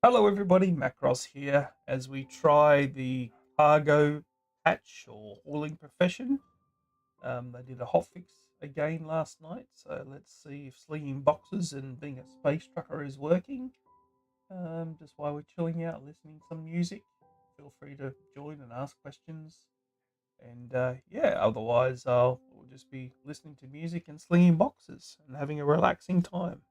Hello everybody, Macross here as we try the cargo patch or hauling profession. They did a hotfix again last night, so let's see if slinging boxes and being a space trucker is working. Just while we're chilling out, listening to some music, feel free to join and ask questions. And yeah, otherwise we'll just be listening to music and slinging boxes and having a relaxing time.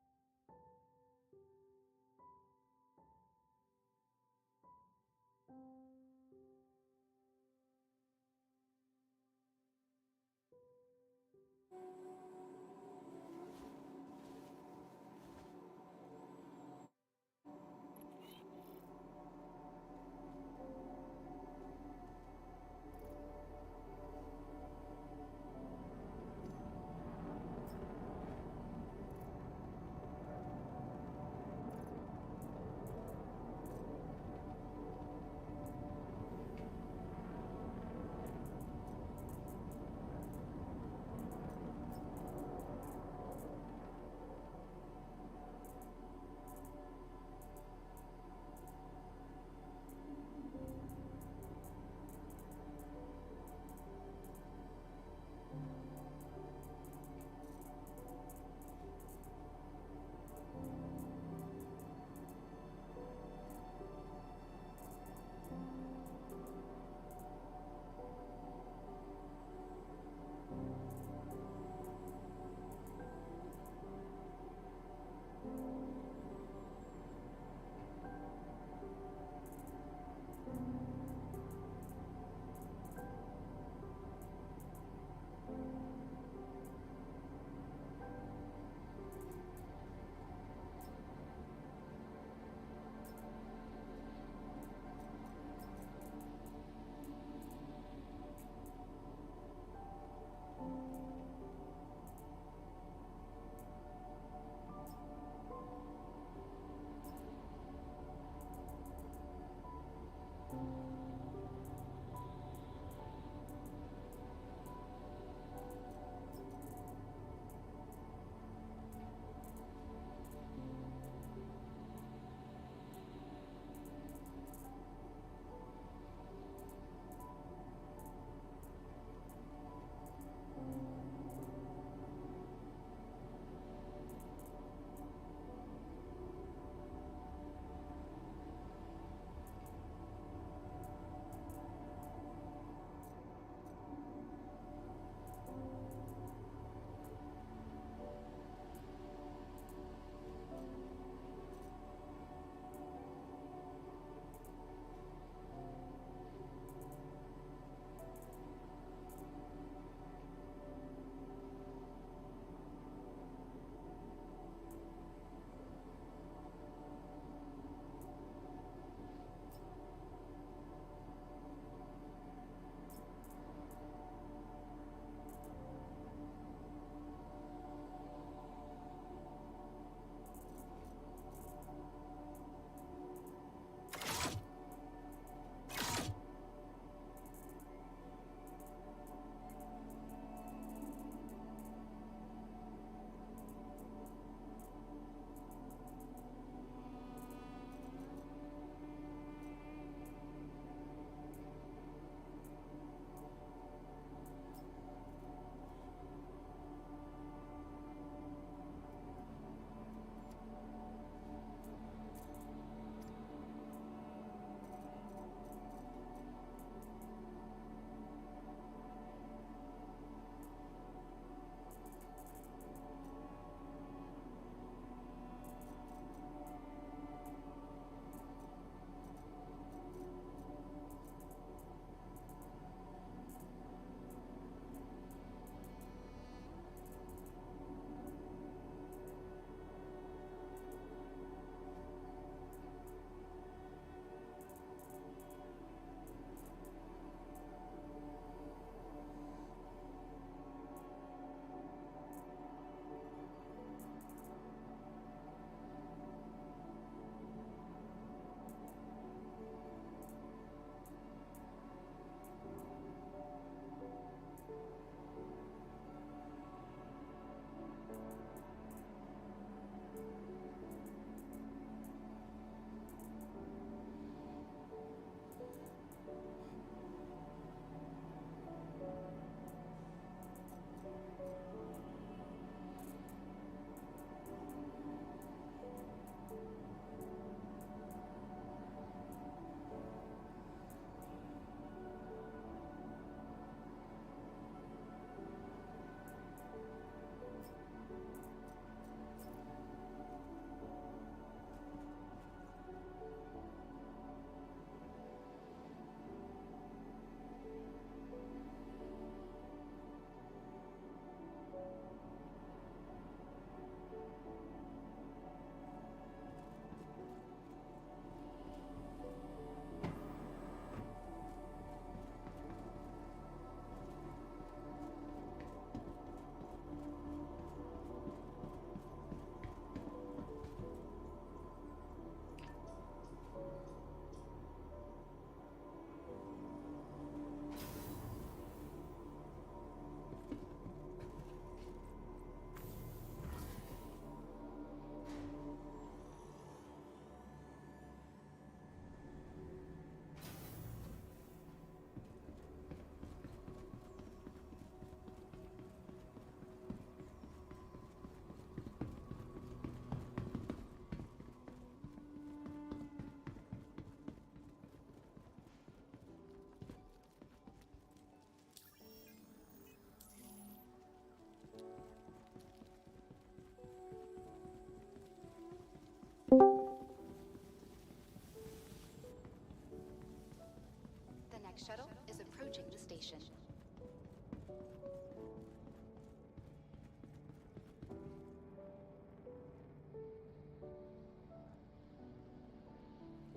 station.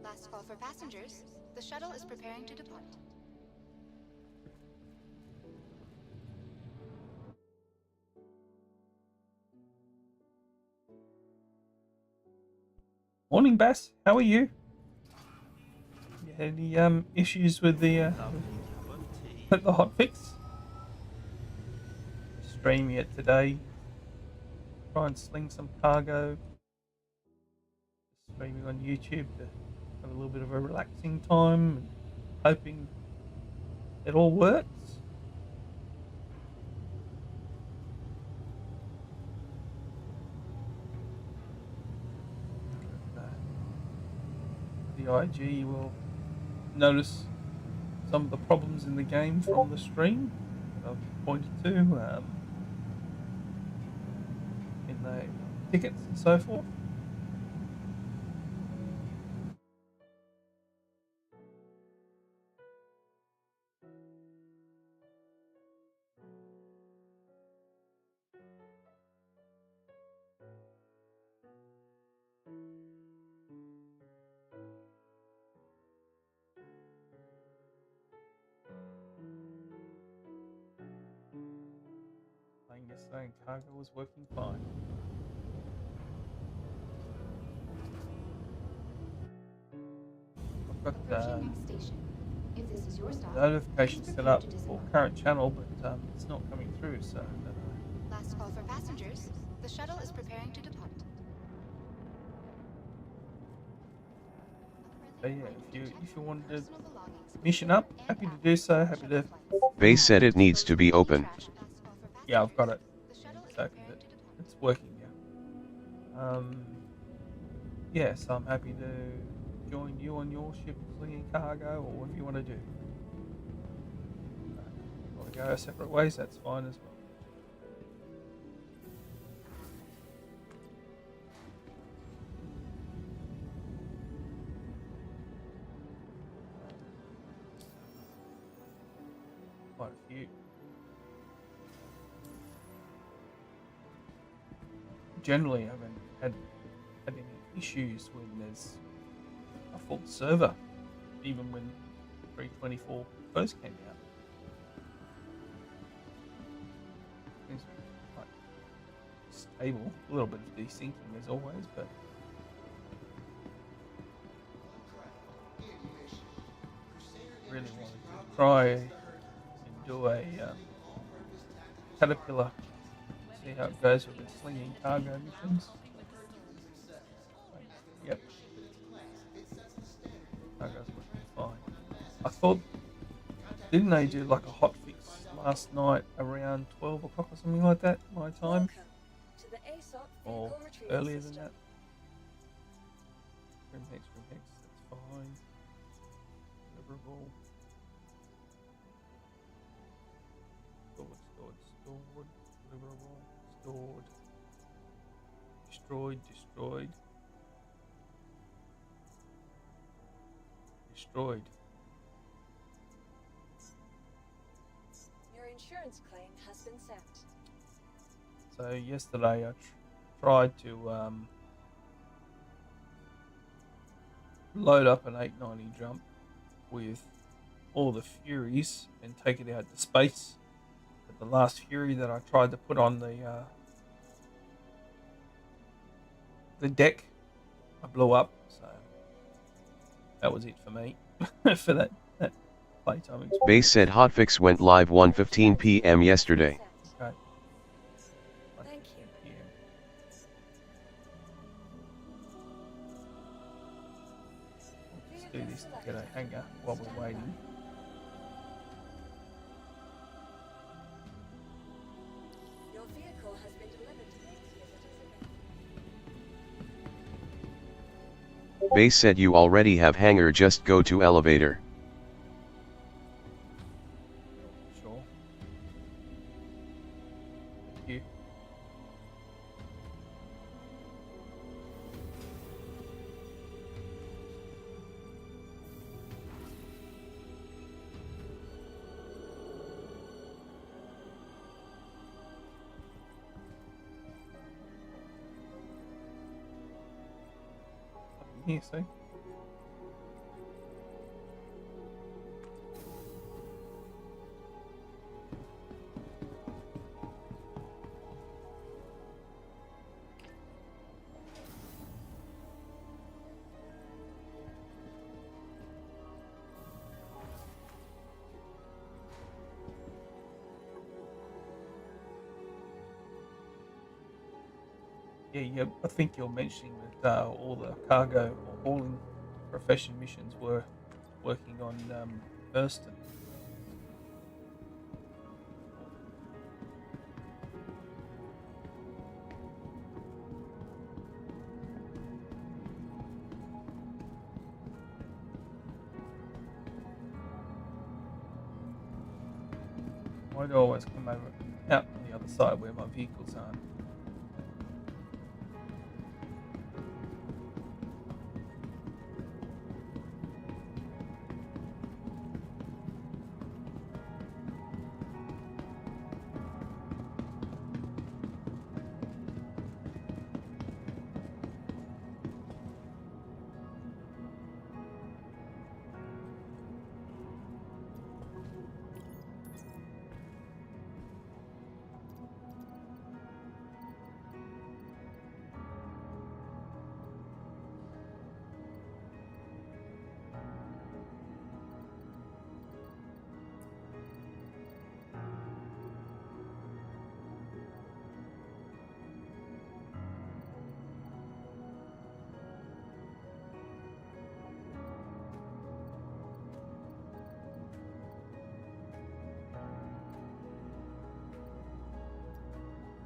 Last call for passengers. The shuttle is preparing to depart. Morning, Bass. How are you? You had any issues with the hotfix? Streaming it today. Try and sling some cargo. Streaming on YouTube to have a little bit of a relaxing time, and hoping it all works. The IG will notice some of the problems in the game from the stream that I've pointed to in the tickets and so forth. Playing yesterday and cargo was working fine. I've got If this is your stop, notification set up for current channel, but it's not coming through, so I don't know. Last call for passengers. The shuttle is preparing to depart. But yeah, if you wanted to mission up, happy to do so. Happy to. Base said it needs to be open. Yeah, I've got it. So it's working now. Yeah, so I'm happy to join you on your ship, slinging cargo, or whatever you want to do. Want to go our separate ways? That's fine as well. Quite a few. Generally, I haven't had any issues when there's a full server, even when 3.24 first came out. Things are quite stable, a little bit of desyncing as always, but really wanted to try and do a caterpillar, see how it goes with the slinging cargo missions. Yep. Cargo's working fine. I thought, didn't they do like a hotfix last night around 12 o'clock or something like that, my time? Or earlier than that? Grimhex, that's fine. Deliverable. Stored. Deliverable. Stored. Destroyed. Your insurance claim has been sent. So yesterday I tried to load up an 890 jump with all the Furies and take it out to space. But the last Fury that I tried to put on the deck, I blew up. So that was it for me for that playtime experience. Base said Hotfix went live 1:15 p.m. yesterday. Okay. Thank you. Let's do this to get a hangar while we're waiting. Your vehicle has been delivered to base visitors. Base said you already have hangar, just go to elevator. Sure. Thank you. here, see? Yeah, I think you're mentioning that all the cargo or hauling profession missions were working on Thurston. Why do I always come over out on the other side where my vehicles aren't?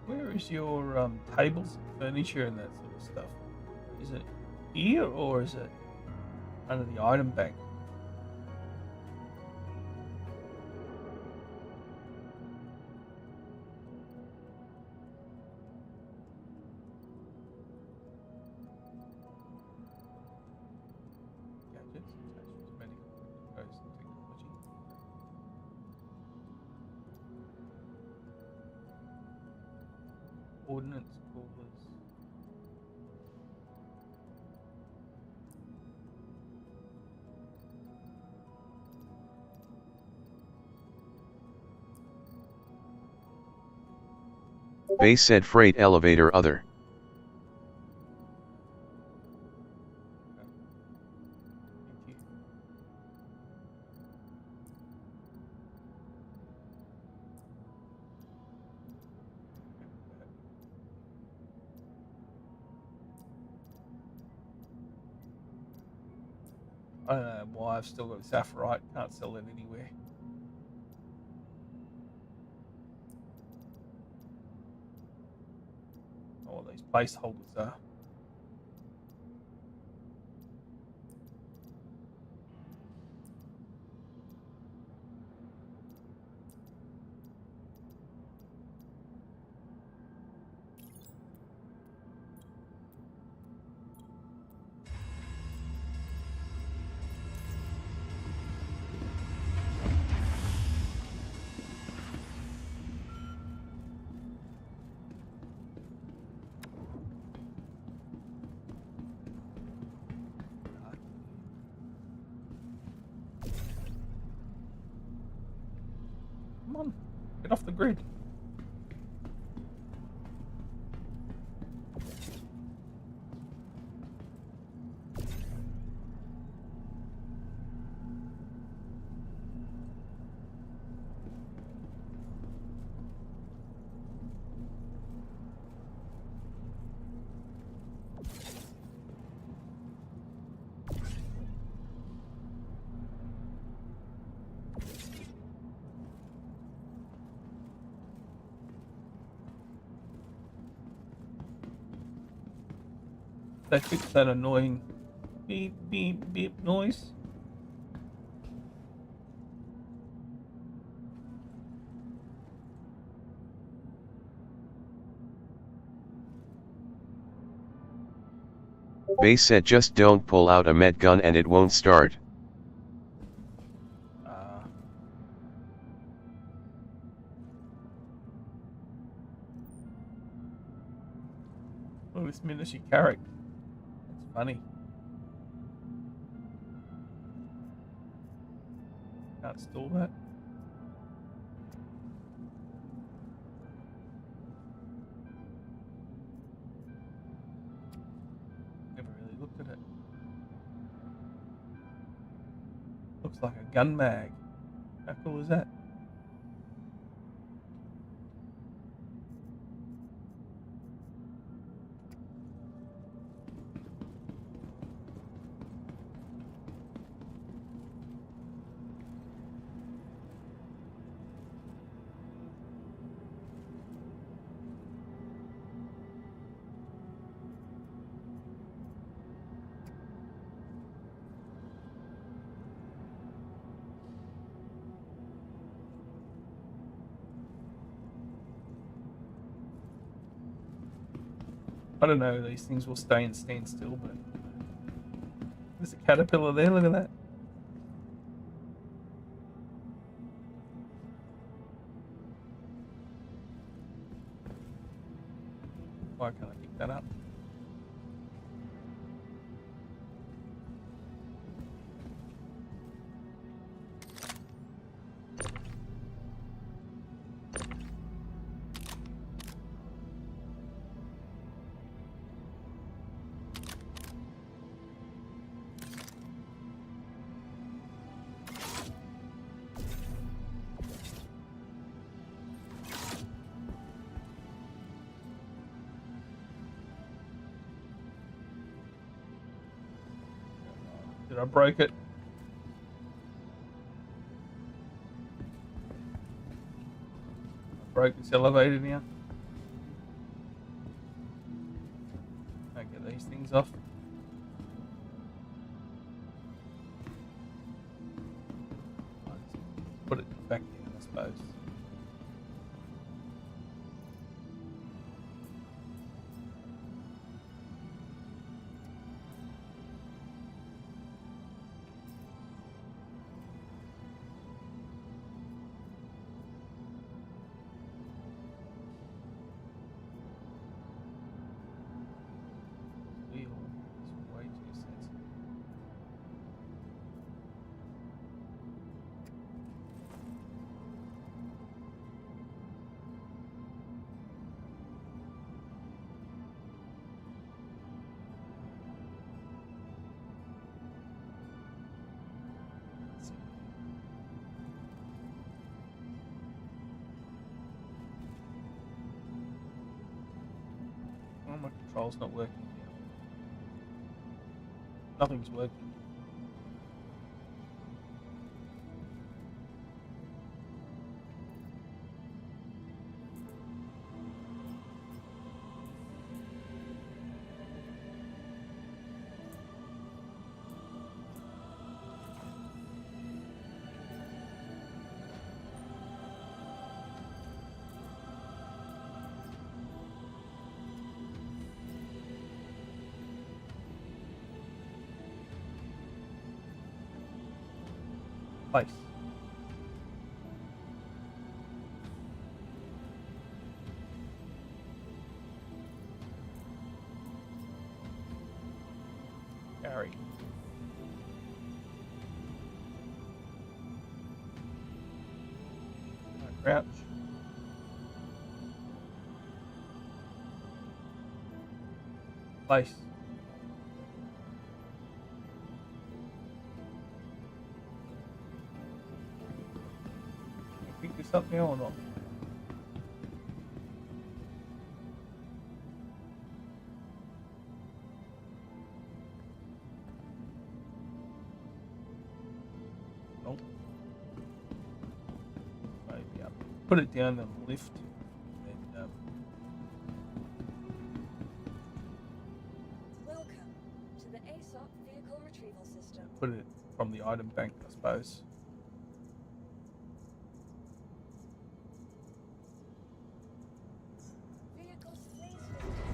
Where is your tables and furniture and that sort of stuff? Is it here or is it under the item bank? Gadgets, attachments, medical, codes and technology. Ordnance coolers. Base said freight elevator other. Thank you. I don't know why I've still got Sapphirite, can't sell it anywhere. Oh, these placeholders are. Come on, get off the grid. They fixed that annoying beep beep beep noise. Base said just don't pull out a med gun and it won't start. Oh, this miniature character. That's funny. Can't store that. Never really looked at it. Looks like a gun mag. How cool is that? I don't know, these things will stay and stand still, but there's a caterpillar there, look at that. Why can't I pick that up? Did I break it? I broke this elevator now. I get these things off. Put it back in, I suppose. Wheel is way too sensitive. Let's see. Oh, my control's not working now. Nothing's working. Place. Carry. Crouch. Place. Pick this up now or not? Nope. Maybe up. Put it down on the lift. And, Welcome to the ASOP vehicle retrieval system. put it from the item bank, I suppose. Vehicles please visit.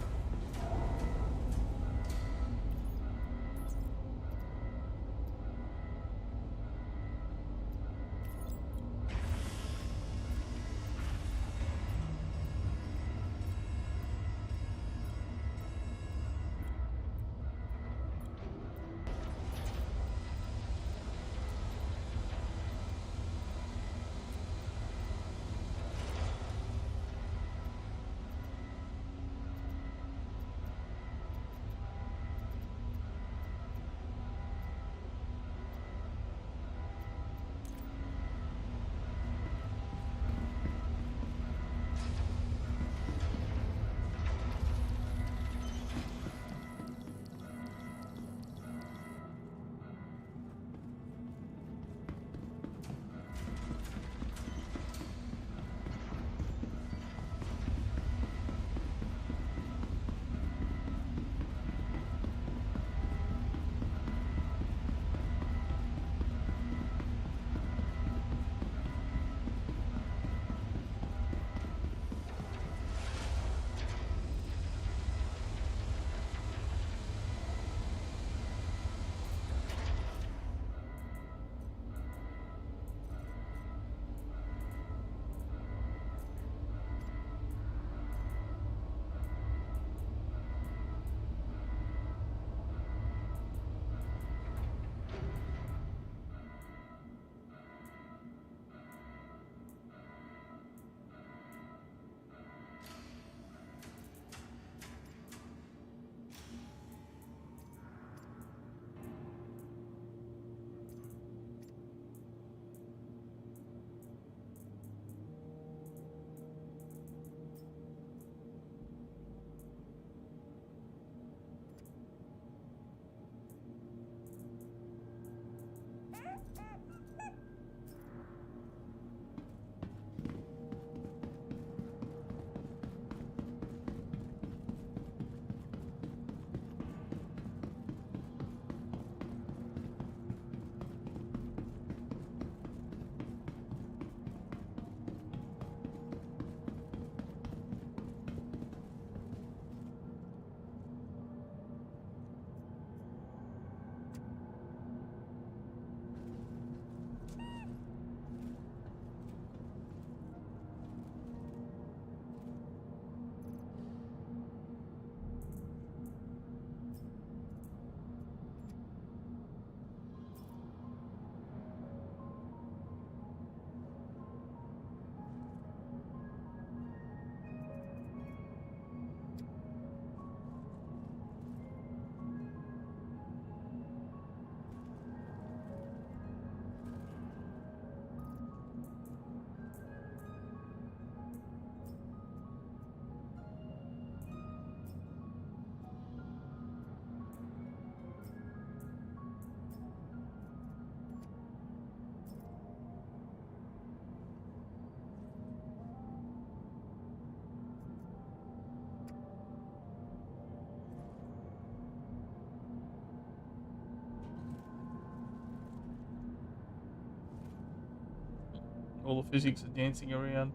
All the physics are dancing around.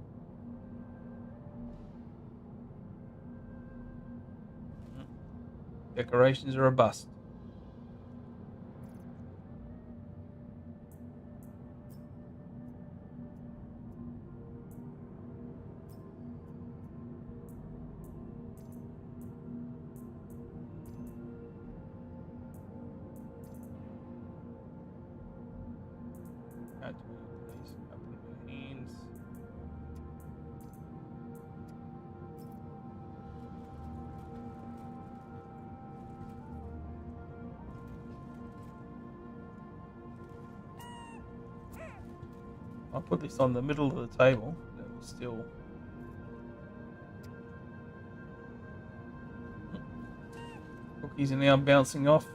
Decorations are a bust. Can't do it with these couple of hands. I'll put this on the middle of the table. That will still. Cookies are now bouncing off.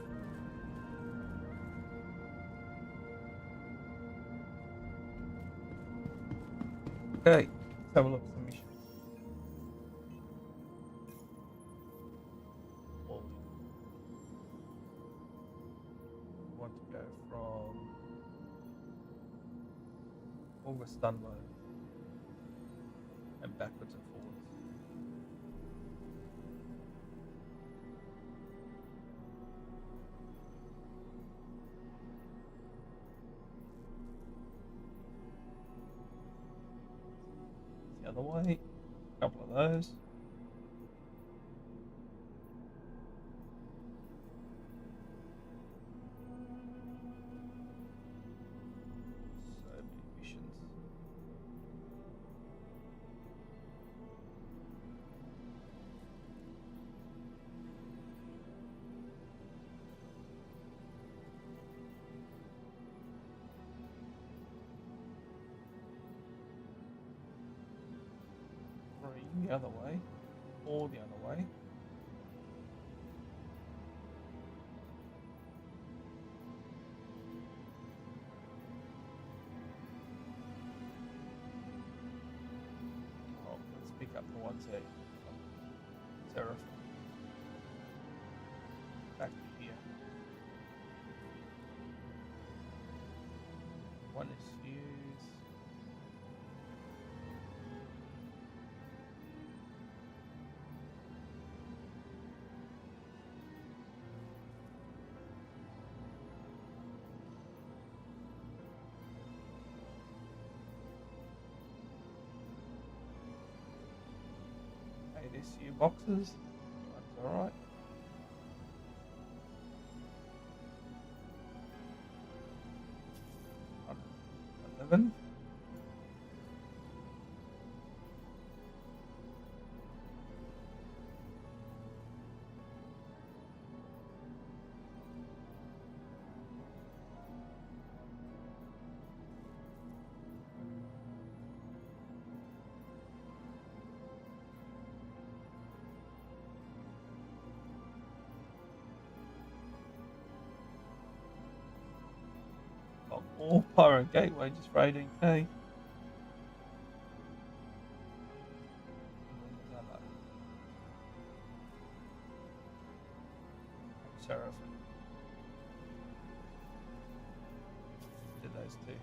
Okay, let's have a look at the mission. Quality. We want to go from August Dunlow and backwards and forwards. The other way, a couple of those. So many missions. Three the other way, or the other way. Oh, let's pick up the ones that terrifying. Back to here. One is fuse. ASU boxes. That's alright. $11. Got more Pyro Gateway just for 18k. Another Seraphim. Did those two.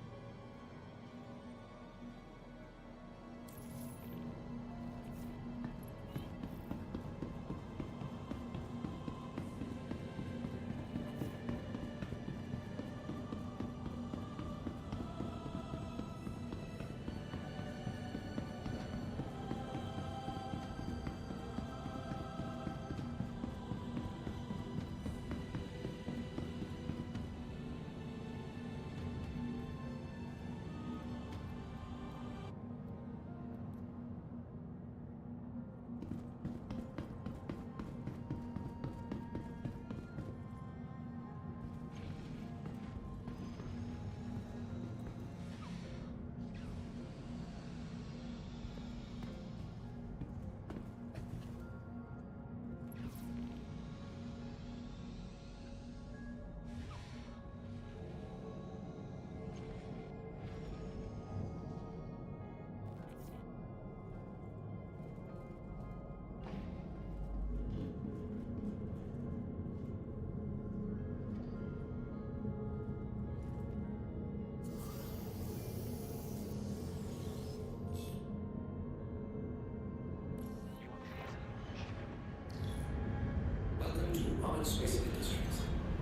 Welcome to Robert Space Industries.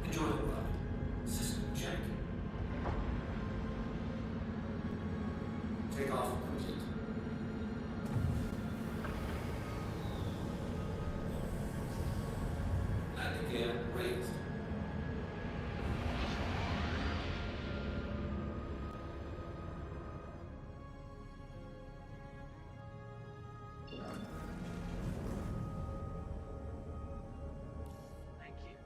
Enjoy the ride. System check. Take off complete. Landing gear raised. Thank you.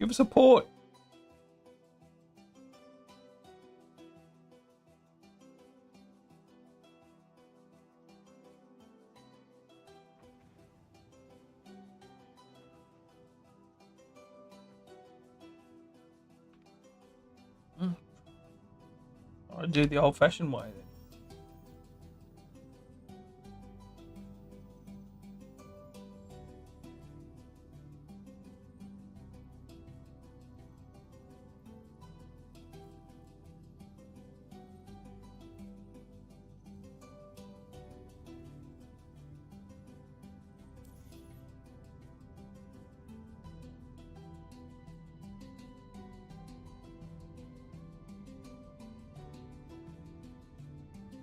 Give us a port. I'll do the old-fashioned way then.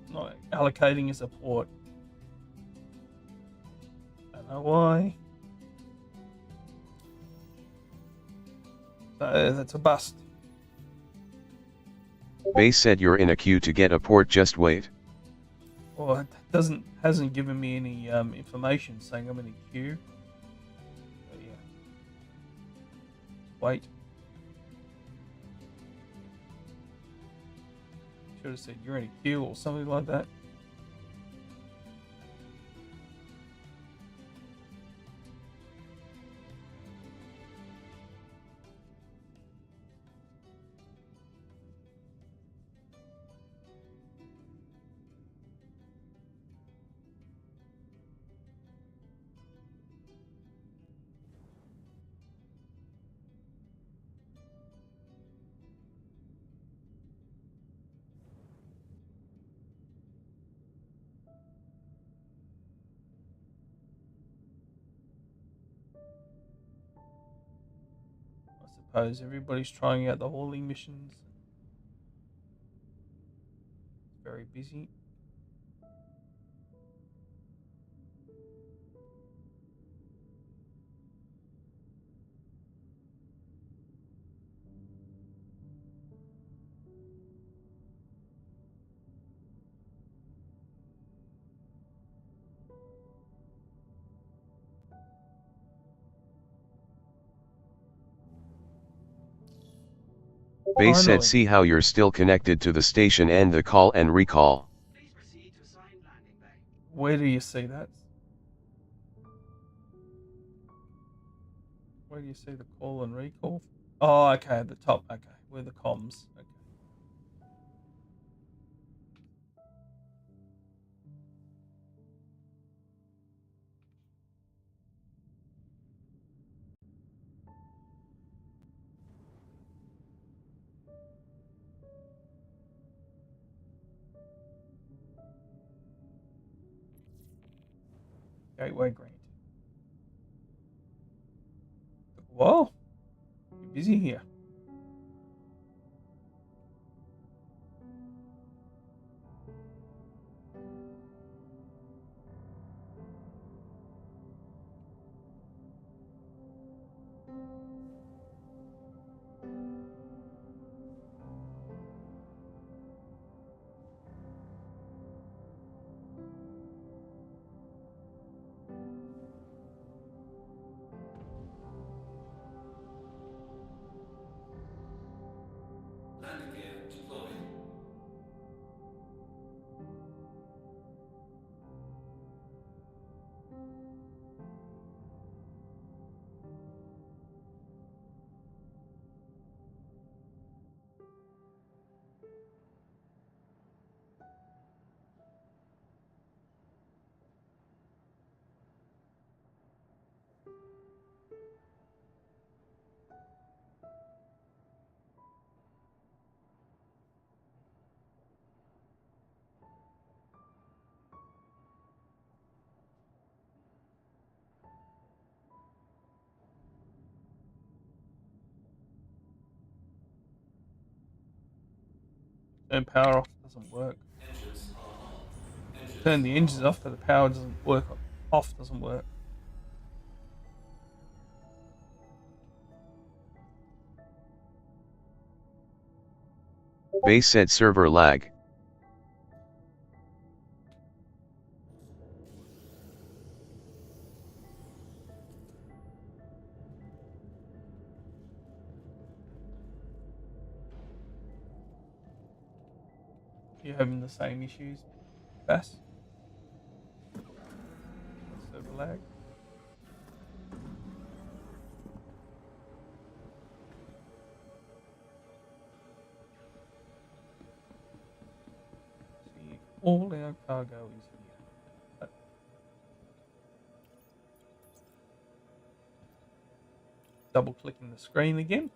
Not allocating as a port. Don't know why. So that's a bust. Base said you're in a queue to get a port, just wait. Well, it hasn't given me any information saying I'm in a queue. So yeah. Wait. Should have said you're in a queue or something like that. I suppose everybody's trying out the hauling missions. It's very busy. Base said Finally. see how you're still connected to the station and the call and recall. Please proceed to assigned landing bay. Where do you see that? Where do you see the call and recall? Oh, okay, at the top. Okay, where the comms. Okay. Gateway granted. Whoa, you're busy here. Landing gear deployed. Turn power off doesn't work. Engines are on. Engines Turn the engines are off, but the power doesn't work. Off doesn't work. Base said server lag. you're having the same issues, Bass. Server lag. See, all our cargo is here. But double clicking the screen again.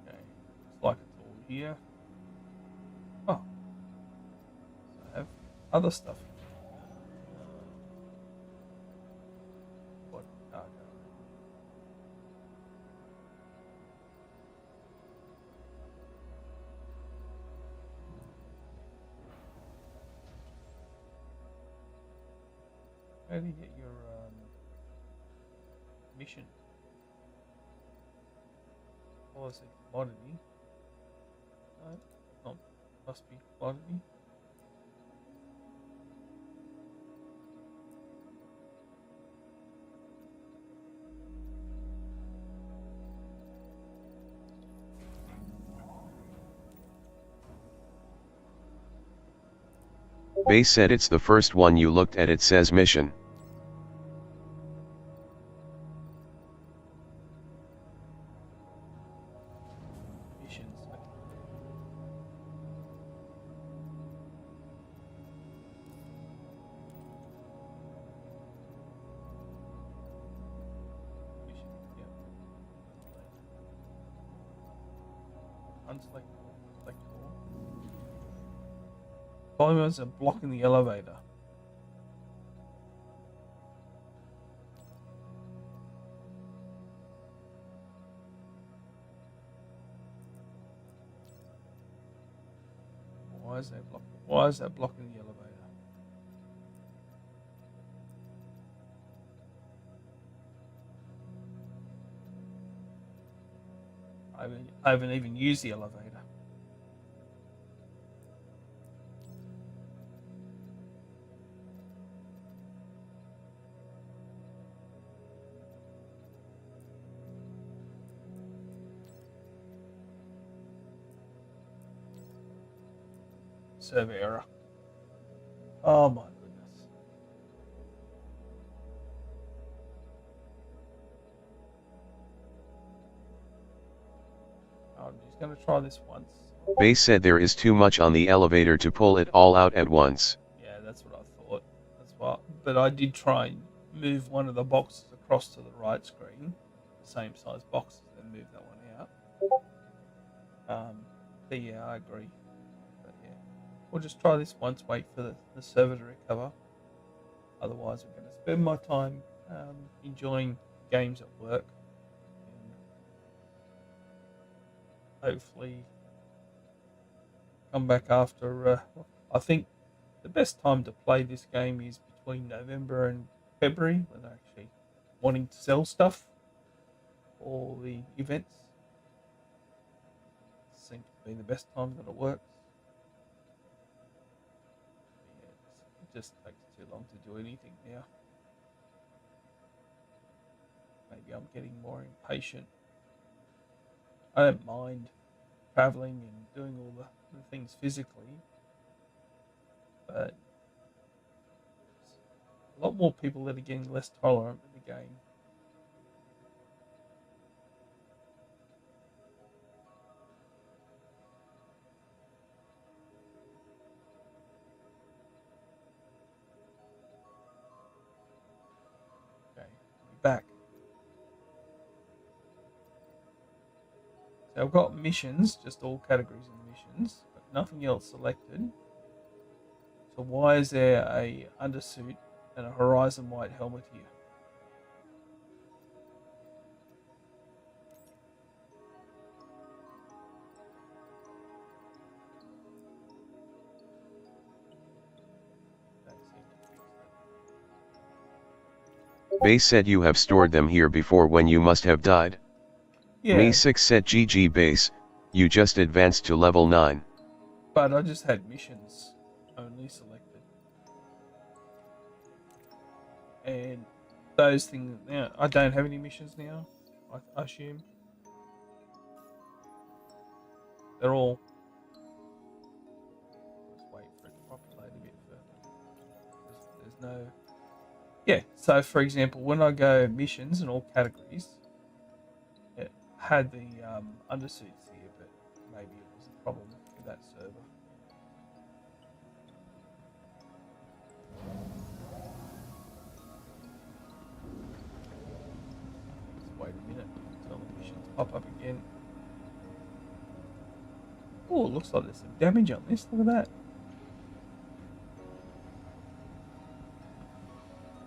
Okay, looks like it's all here. Oh, so I have other stuff here. What cargo? How do you get your mission? Policy commodity. No, not must be commodity. Base said it's the first one you looked at. It says mission. Missions. Mission, yeah. Unselect all, select all. Polymers are blocking the elevator. Why is that blocking the elevator? I haven't even used the elevator. Server error. Oh my goodness. I'm just going to try this once. Base said there is too much on the elevator to pull it all out at once. Yeah, that's what I thought. That's what. But I did try and move one of the boxes across to the right screen, the same size boxes, and move that one out. But yeah, I agree. But yeah, we'll just try this once. Wait for the server to recover. Otherwise, we're going to spend my time enjoying games at work, and hopefully come back after. I think the best time to play this game is between November and February, when they're actually wanting to sell stuff for the events. Seems to be the best time that it works. Yeah, it just takes too long to do anything now. Maybe I'm getting more impatient. I don't mind traveling and doing all the things physically, but a lot more people that are getting less tolerant with the game. Okay, we're back. So I've got missions, just all categories of missions, but nothing else selected. So why is there a undersuit and a horizon white helmet here? Don't seem to fix that. Base said you have stored them here before when you must have died. Yeah, Me 6 set GG base, you just advanced to level 9. but I just had missions only selected. And those things, now I don't have any missions now, I assume. They're all... Let's wait for it to populate a bit further. There's no... Yeah, so for example, when I go missions in all categories, it had the undersuits here, but maybe it was a problem with that server. Just wait a minute until the missions pop up again. Oh, it looks like there's some damage on this. Look at that.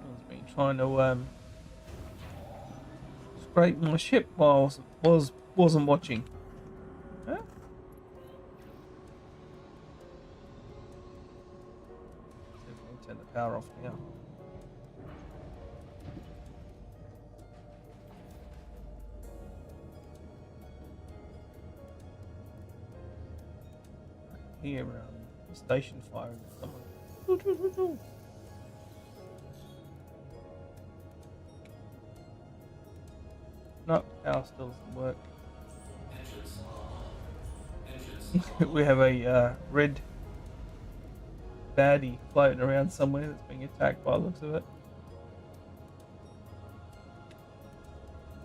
I've been trying to scrape my ship while I wasn't watching. Huh? See if I can turn the power off now. Here, the station fire. Someone. No, power still doesn't work. Engines on. Engines on. We have a red baddie floating around somewhere that's being attacked by the looks of it.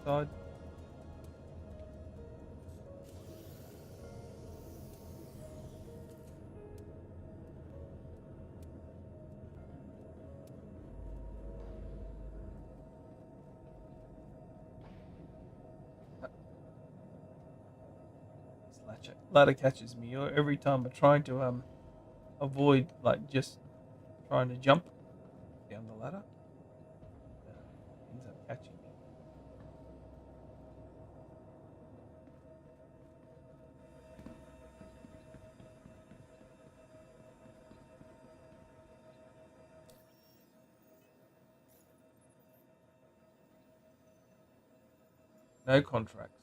Side. This ladder catches me every time I'm trying to avoid, like, just trying to jump down the ladder. Ends up catching me. No contracts.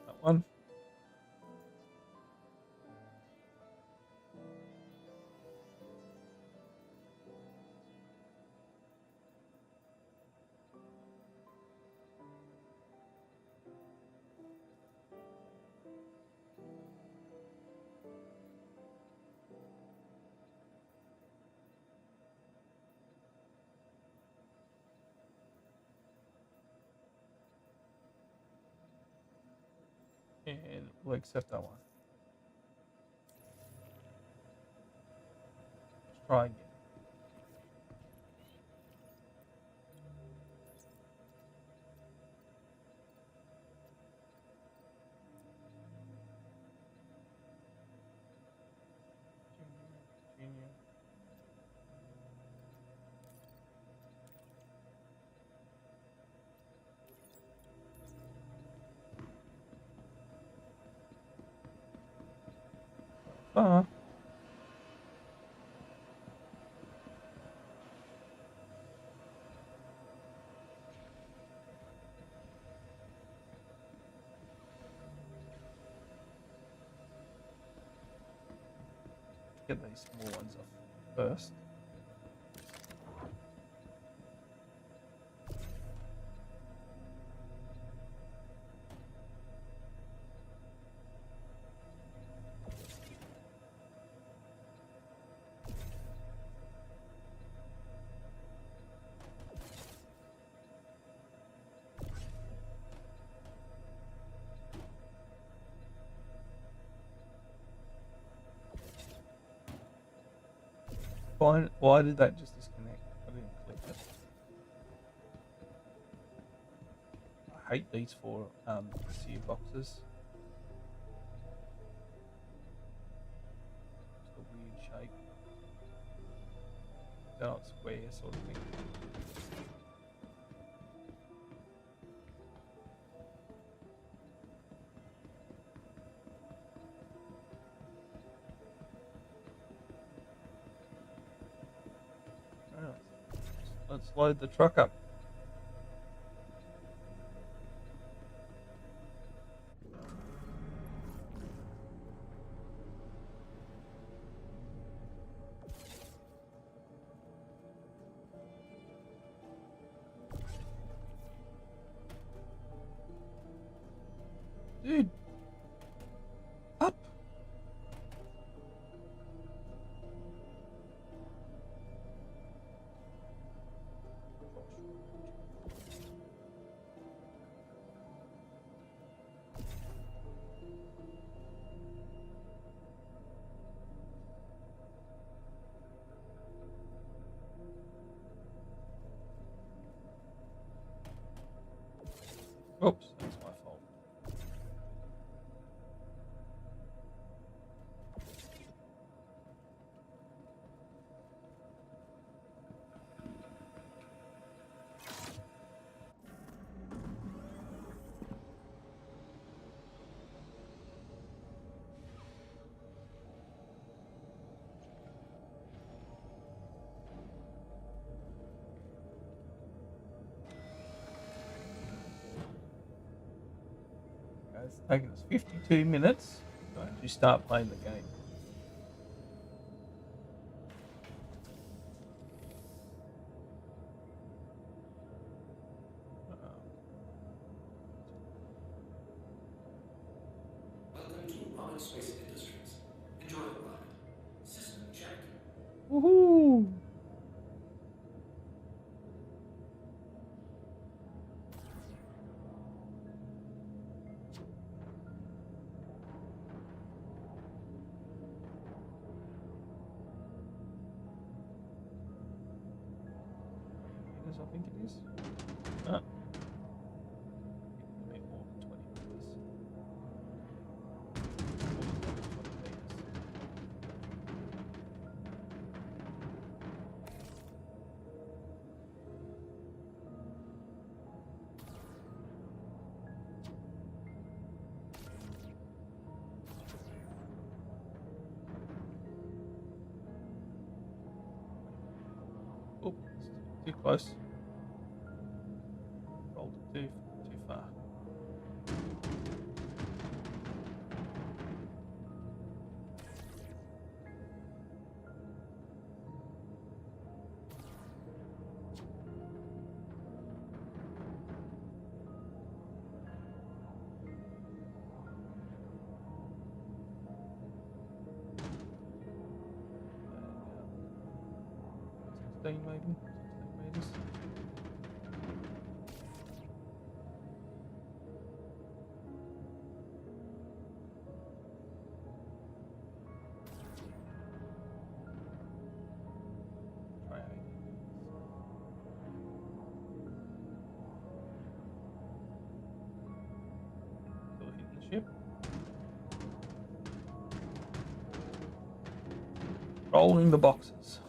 That one. And we'll accept that one. Let's try again. Continue. Ah. Get these small ones off first. find? Why did that just disconnect? I didn't click it. I hate these four sear boxes. Just a weird shape. They're not square sort of thing. Alright, let's load the truck up. Dude, up. Oops, that's my fault. It's taken us 52 minutes to actually start playing the game. Welcome to Rocket Space Industries. Enjoy the ride. System check. Woohoo! Meters, I think it is. Ah. A bit more than 20 meters. 20 meters. Oh, too close. Rolled it too far. And, 16 maybe? 16 meters. Try 18 meters. Still hitting the ship. Rolling the boxes.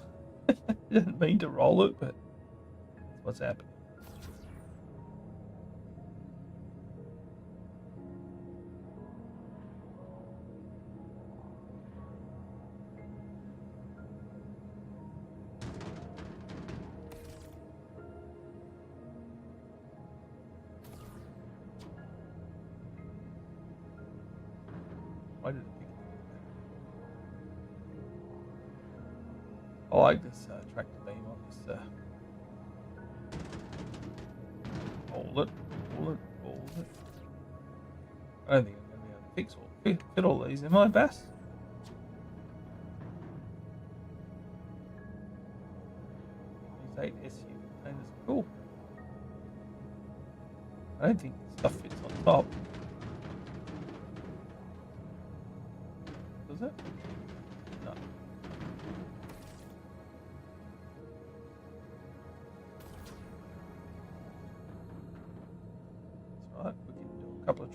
Didn't mean to roll it, but that's what's happening. Why did it pick it? I like this tractor beam on this. Hold it, hold it, hold it. I don't think I'm going to be able to fit all these, am I, Bass? These 8 SU containers are cool. I don't think stuff fits on top. Does it? No.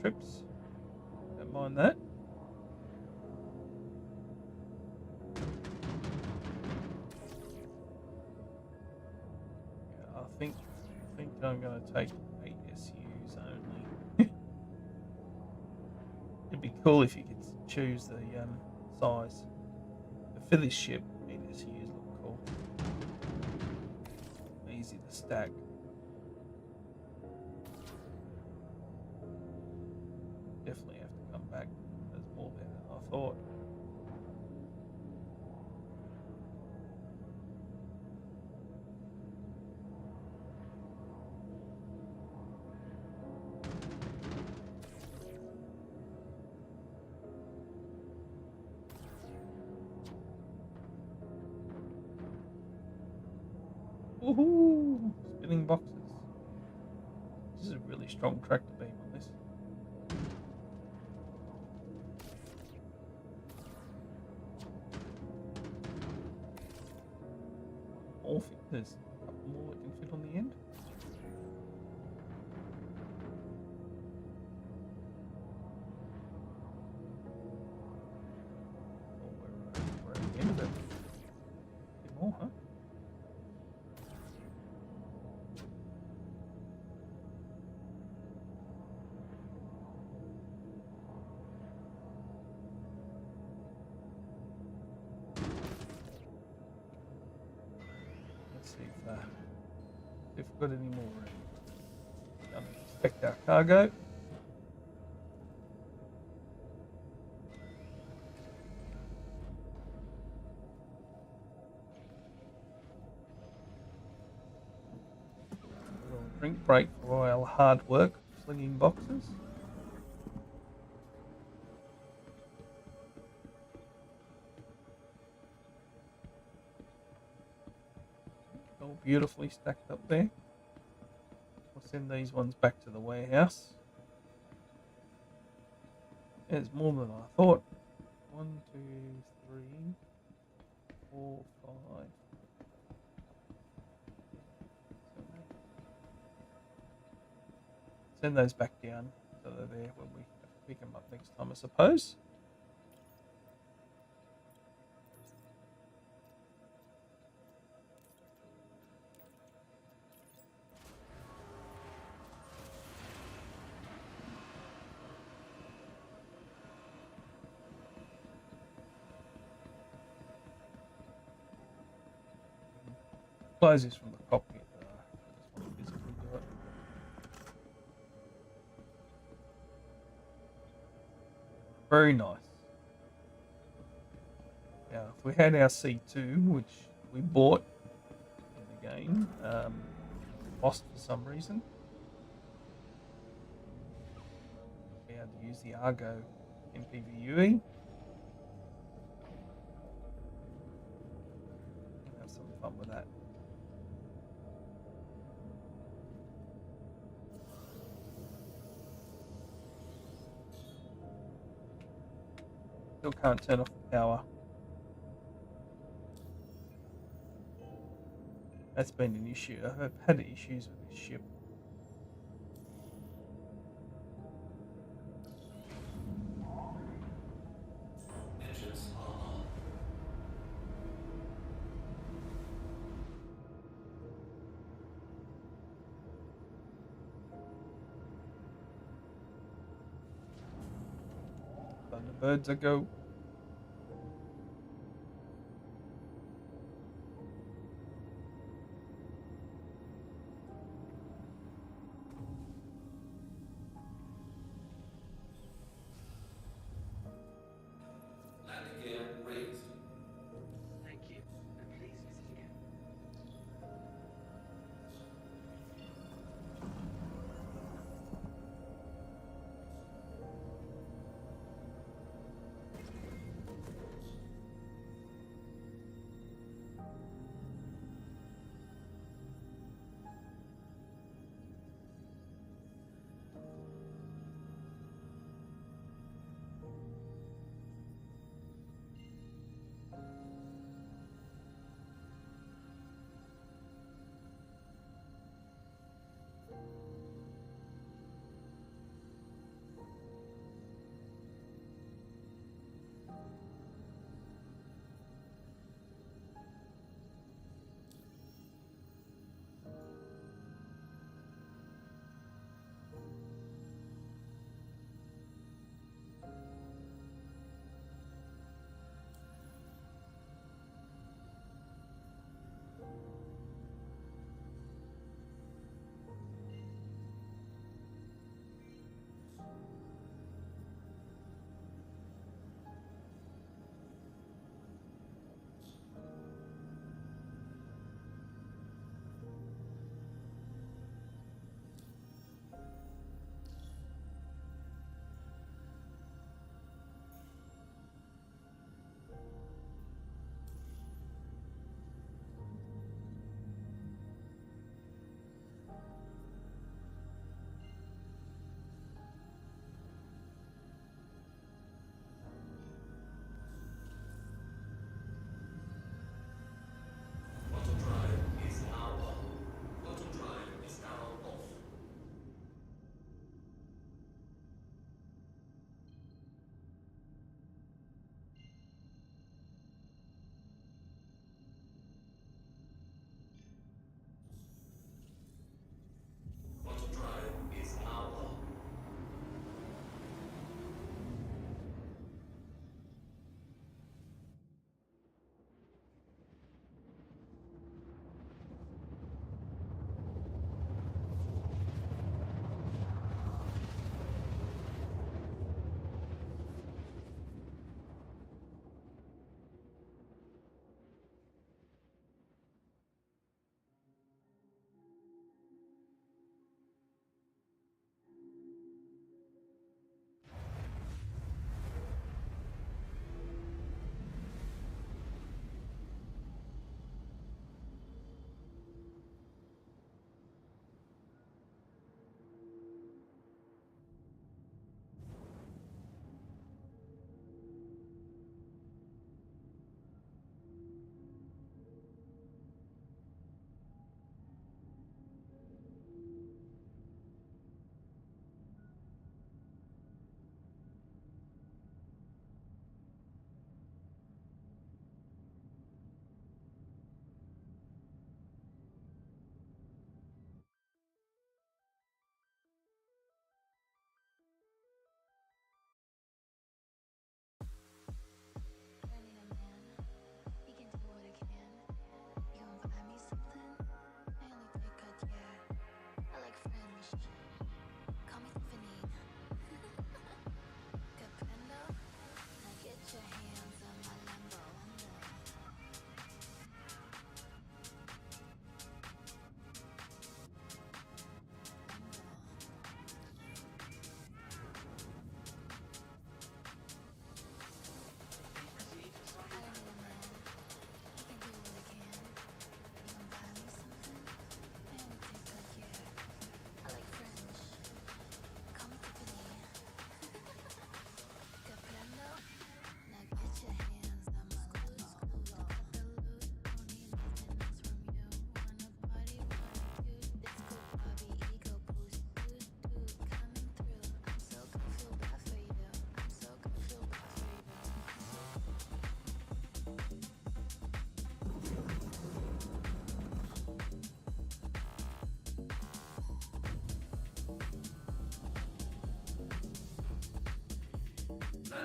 trips. Don't mind that. Yeah, I think I'm going to take 8 SUs only. It'd be cool if you could choose the size. But for this ship, 8 SUs look cool. Easy to stack. Definitely have to come back. There's more there than I thought. Woohoo! Spinning boxes. This is a really strong tractor beam on this. There's a couple more that can fit on the end. Oh, we're at the end of it. A bit more, huh? Let's see if we've got any more room. Inspect our cargo. A little drink break for our hard work slinging boxes. All beautifully stacked up there. We'll send these ones back to the warehouse. There's more than I thought. 1, 2, 3, 4, 5. 7, 8. Send those back down so they're there when we have to pick them up next time, I suppose. Close this from the cockpit. I just want to physically do it. Very nice. Now, if we had our C2, which we bought in the game, lost for some reason, we had to use the Argo MPVUE. Have some fun with that. Still can't turn off the power. That's been an issue. I've had issues with this ship. Engines on. Thunderbirds a go. Landing gear raised. Thank you. And please visit again.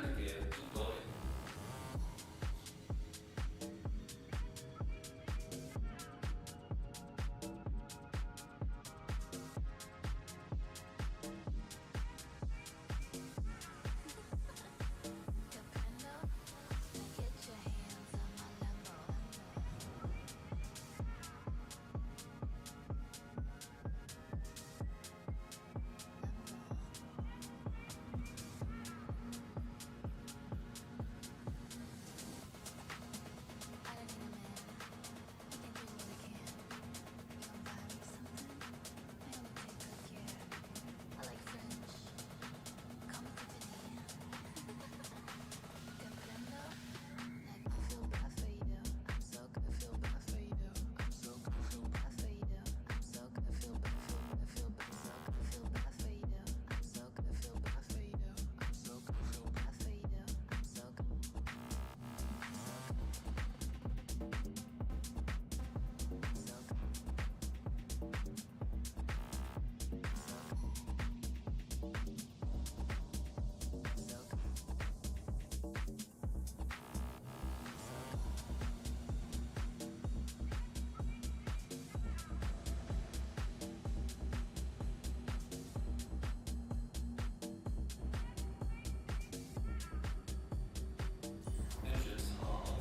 landing gear deployed. Engines off.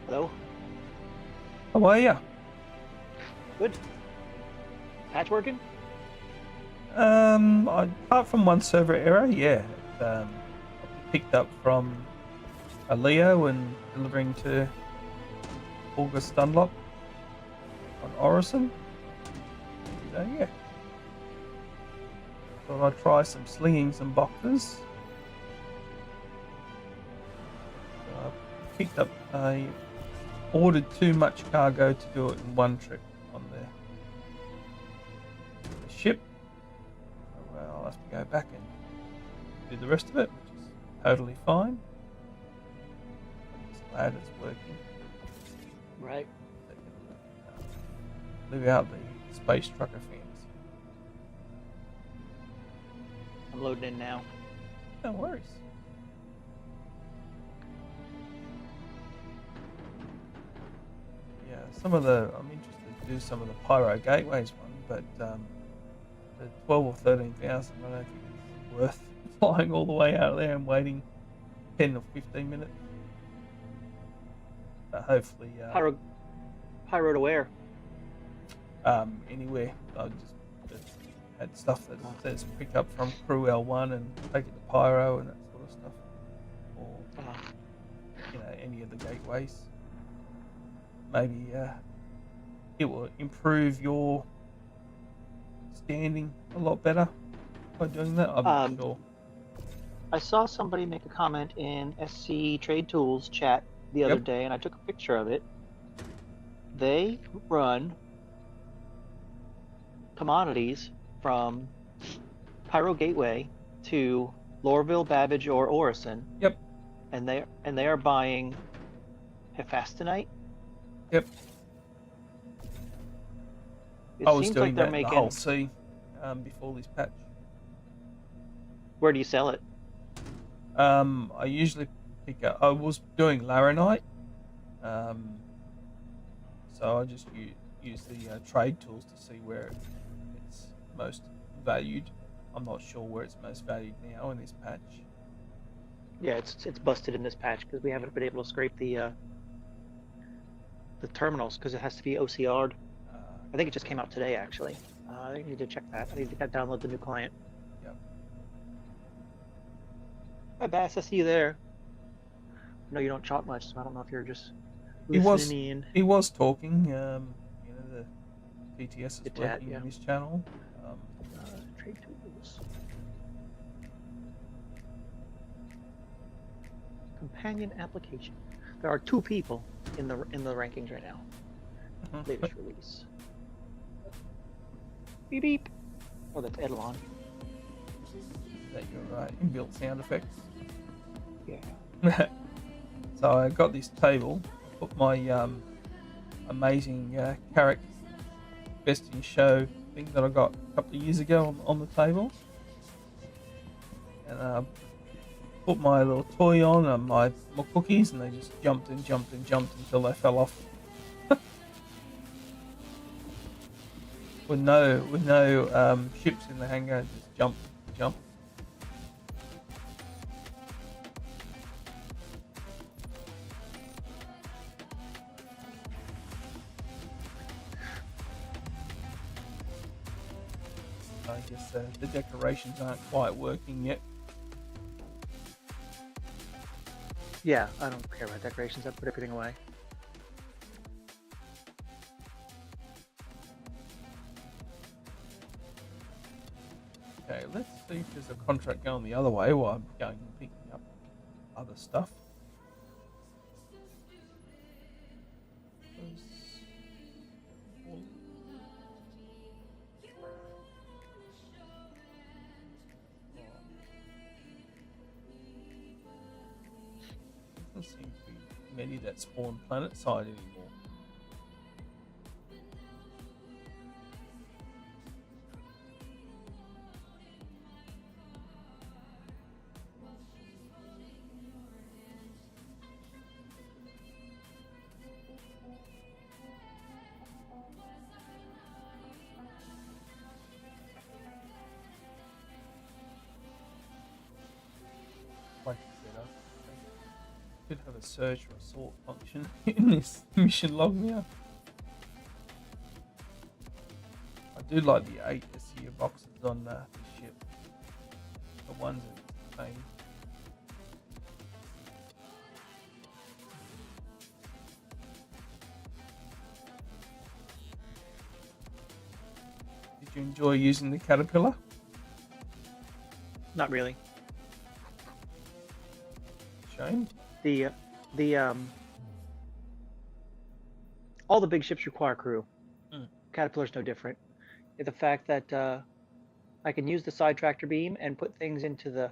Hello? How are you? Good. Patch working? Apart from one server error, yeah. Picked up from a Leo and delivering to August Dunlop on Orison. So yeah. Thought I'd try some slinging some boxes. So I picked up ordered too much cargo to do it in one trip on the ship. So I'll have to go back and do the rest of it, which is totally fine. I'm just glad it's working. Right. They can live out the space trucker fantasy. I'm loading in now. No worries. Yeah, I'm interested to do some of the Pyro Gateways one, but the 12 or 13,000, I don't think it's worth flying all the way out there and waiting 10 or 15 minutes. But hopefully, Pyro to where? anywhere. I just had stuff that says pick up from Crew L1 and take it to Pyro and that sort of stuff, or any of the gateways. Maybe it will improve your standing a lot better by doing that. I'm not sure. I saw somebody make a comment in SC Trade Tools chat the other day, and I took a picture of it. They run commodities from Pyro Gateway to Lorville, Babbage, or Orison. Yep. And they are buying Hephaestonite. Yep. It I was seems doing like they're that in making. the whole sea before this patch. Where do you sell it? I usually pick up. I was doing Laranite, so I just use the trade tools to see where it's most valued. I'm not sure where it's most valued now in this patch. Yeah, it's busted in this patch because we haven't been able to scrape the terminals because it has to be OCR'd. I think it just came out today, actually. I need to check that. I need to download the new client. Yep. Hi, Bass. I see you there. No, you don't chat much, so I don't know if you're just He was listening in. he was talking. The TTS is The chat, working yeah. in this channel. Trade tools. Companion application. There are 2 people in the rankings right now. Latest release. Beep beep. Oh, that's Edelon. That your inbuilt sound effects. Yeah. So I got this table. I put my amazing character best in show thing that I got a couple of years ago on the table, and put my little toy on and my cookies, and they just jumped and jumped and jumped until they fell off. with no ships in the hangar, just jump. I guess the decorations aren't quite working yet. Yeah, I don't care about decorations. I put everything away. Okay, let's see if there's a contract going the other way while I'm going and picking up other stuff. Doesn't seem to be many that spawn planet side anymore. Like I said, I could have a search or a sort function in this mission log now. I do like the 8 SEO boxes on the ship. The ones that are same. Did you enjoy using the caterpillar? not really. Shame. The all the big ships require crew. Mm. Caterpillar's no different. The fact that I can use the side tractor beam and put things into the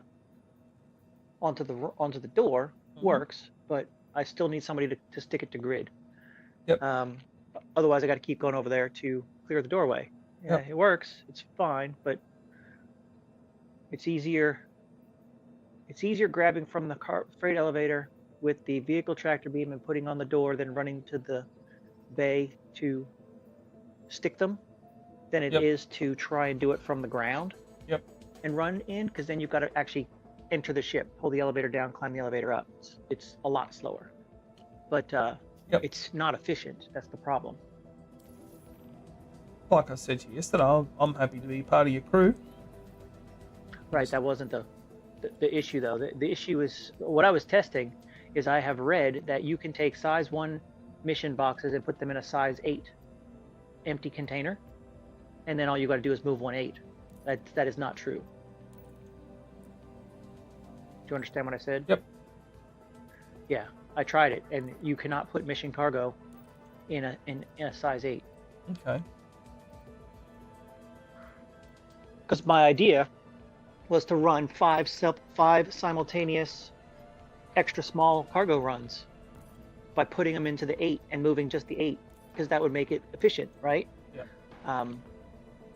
onto the door works, but I still need somebody to stick it to grid. Yep. Otherwise, I got to keep going over there to clear the doorway. Yeah, Yep. it works. It's fine, but it's easier. It's easier grabbing from the freight elevator with the vehicle tractor beam and putting on the door than running to the bay to stick them than it Yep. is to try and do it from the ground. Yep. And run in, because then you've got to actually enter the ship, pull the elevator down, climb the elevator up. It's a lot slower, but Yep. it's not efficient. That's the problem. Like I said to you yesterday, I'm happy to be part of your crew. Right. That wasn't the issue, though. The issue is what I was testing is I have read that you can take size 1 mission boxes and put them in a size 8 empty container, and then all you got to do is move 1/8. That is not true. Do you understand what I said? Yep. Yeah, I tried it, and you cannot put mission cargo in a size 8. Okay. Because my idea was to run five simultaneous extra small cargo runs by putting them into the 8 and moving just the 8, because that would make it efficient, right? Yeah.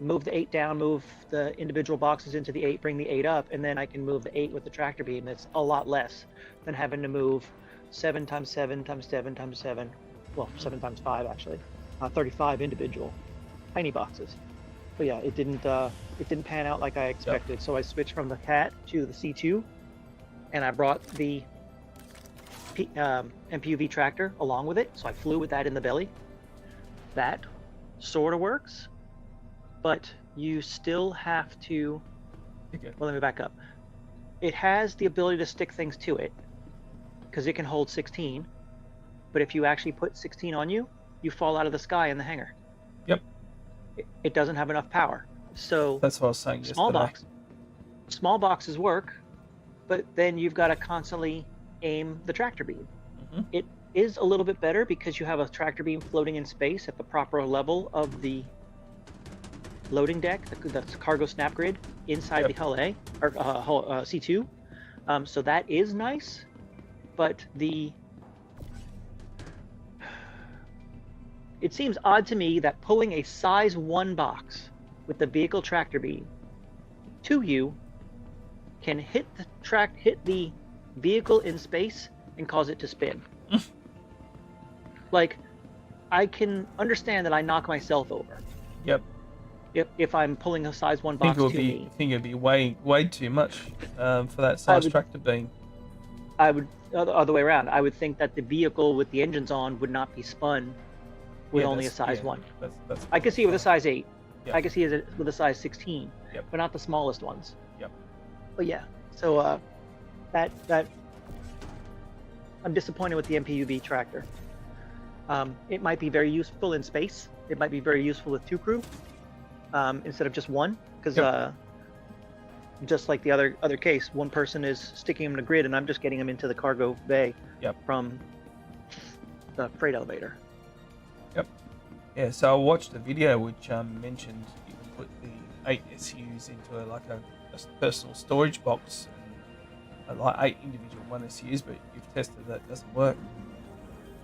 Move the 8 down, move the individual boxes into the 8, bring the 8 up, and then I can move the 8 with the tractor beam. That's a lot less than having to move 7 times 7 times 7 times 7, well, 7 times 5 actually, 35 individual tiny boxes. But yeah, it didn't pan out like I expected. Yep. So I switched from the CAT to the C2, and I brought the MPUV tractor along with it. So I flew with that in the belly. That sort of works. But you still have to, well, let me back up. It has the ability to stick things to it, because it can hold 16. But if you actually put 16 on you, you fall out of the sky in the hangar. Yep. It doesn't have enough power. So that's what I was saying yesterday. Small boxes work, but then you've got to constantly aim the tractor beam. Mm-hmm. It is a little bit better because you have a tractor beam floating in space at the proper level of the loading deck, the cargo snap grid inside the hull A or C2. So that is nice, but it seems odd to me that pulling a size 1 box with the vehicle tractor beam to you can hit the vehicle in space and cause it to spin. Like, I can understand that I knock myself over. Yep. If I'm pulling a size 1 box to me. I think it'd be way too much for that size tractor beam. I would, other way around, I would think that the vehicle with the engines on would not be spun with only a size 1. That's I could see it with a size 8. Yep. I could see it with a size 16, but not the smallest ones. Yep. But yeah, so that I'm disappointed with the MPUV tractor. It might be very useful in space. It might be very useful with 2 crew instead of just 1, because just like the other case, 1 person is sticking them to grid, and I'm just getting them into the cargo bay from the freight elevator. Yep. Yeah. So I watched a video which mentioned you can put the 8 SUs into a personal storage box, and like 8 individual 1 SUs, but you've tested that doesn't work.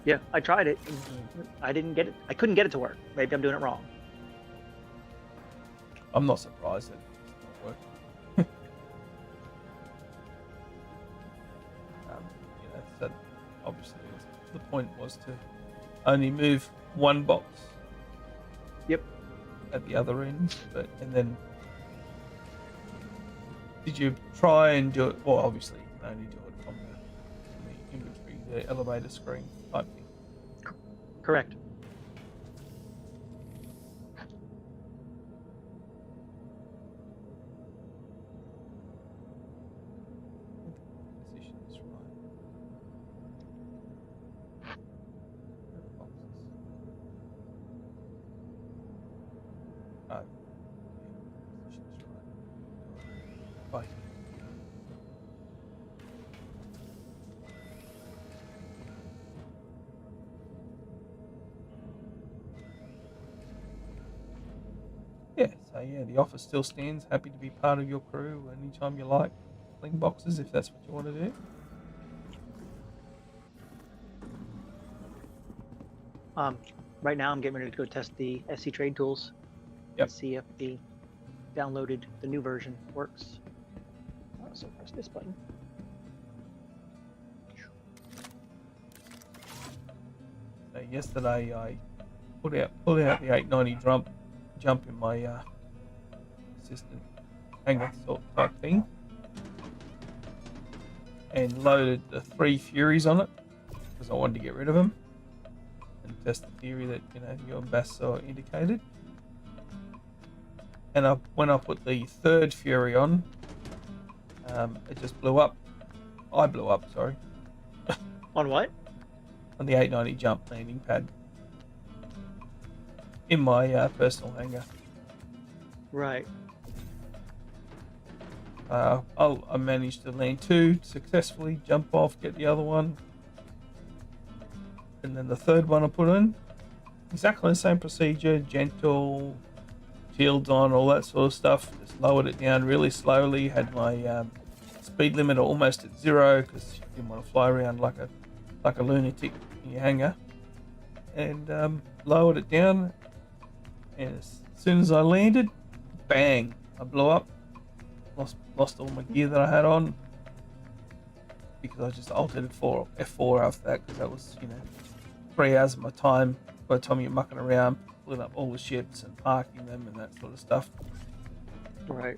Yeah, I tried it. I didn't get it. I couldn't get it to work. Maybe I'm doing it wrong. I'm not surprised that it's not working. So obviously the point was to only move 1 box. Yep. At the other end, and then did you try and do it? Well, obviously you can only do it from the inventory, the elevator screen type thing. Correct. Position is right. Oh, yeah, position is right. Right. So yeah, the offer still stands. Happy to be part of your crew anytime you like. Sling boxes if that's what you want to do. Right now I'm getting ready to go test the SC Trade Tools. Yep. And see if the new version works. So press this button. So yesterday I pulled out the 890 jump in my assistant hanger sort type thing, and loaded the 3 Furies on it because I wanted to get rid of them and test the theory that you and Bass saw indicated. And when I put the 3rd Fury on, it just blew up. I blew up, sorry. On what? On the 890 jump landing pad in my personal hangar. Right. I managed to land 2 successfully, jump off, get the other one, and then the 3rd one I put in. Exactly the same procedure, gentle, shields on, all that sort of stuff. Just lowered it down really slowly. Had my speed limiter almost at 0 because you didn't want to fly around like a lunatic in your hangar. And lowered it down, and as soon as I landed, bang! I blew up. Lost all my gear that I had on because I just altered F4 after that because that was 3 hours of my time by the time you're mucking around, pulling up all the ships and parking them and that sort of stuff. Right.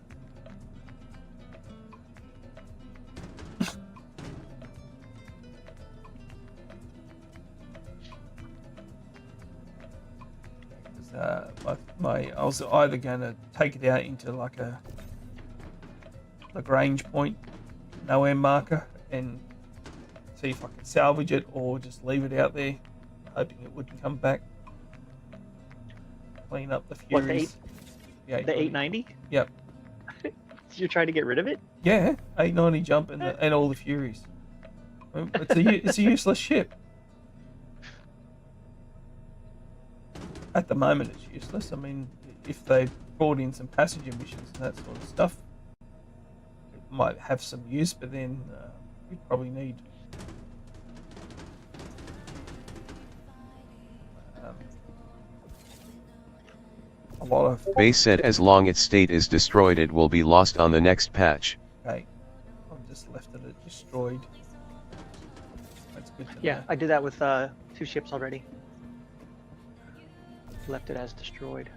I was either going to take it out into like a Lagrange point, nowhere marker, and see if I could salvage it, or just leave it out there, hoping it wouldn't come back. Clean up the Furies. The 890? Yep. You're trying to get rid of it? Yeah, 890 jump and all the Furies. It's a useless ship. At the moment, it's useless. I mean, if they brought in some passenger missions and that sort of stuff, it might have some use, but then you'd probably need a lot of... Base said as long its state is destroyed it will be lost on the next patch. Okay, I've just left it destroyed. That's good to Yeah, know. I did that with 2 ships already. Left it as destroyed.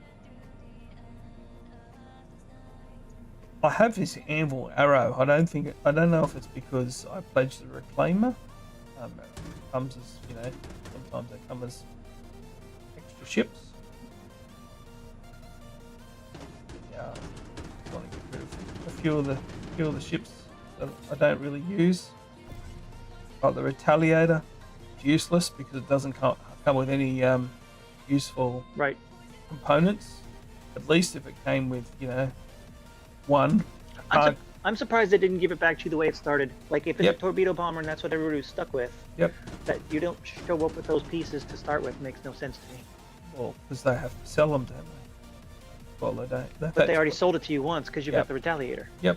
I have this anvil arrow. I don't know if it's because I pledged the reclaimer. It comes as sometimes they come as extra ships. Yeah, I want to get rid of a few of the ships that I don't really use. Like the Retaliator, it's useless because it doesn't come with any useful components. At least if it came with one. I'm surprised they didn't give it back to you the way it started. Like if it's a torpedo bomber and that's what everybody was stuck with. Yep. That you don't show up with those pieces to start with makes no sense to me. Well, because they have to sell them, don't they? Well, they don't. But they already sold it to you once because you got the Retaliator. Yep.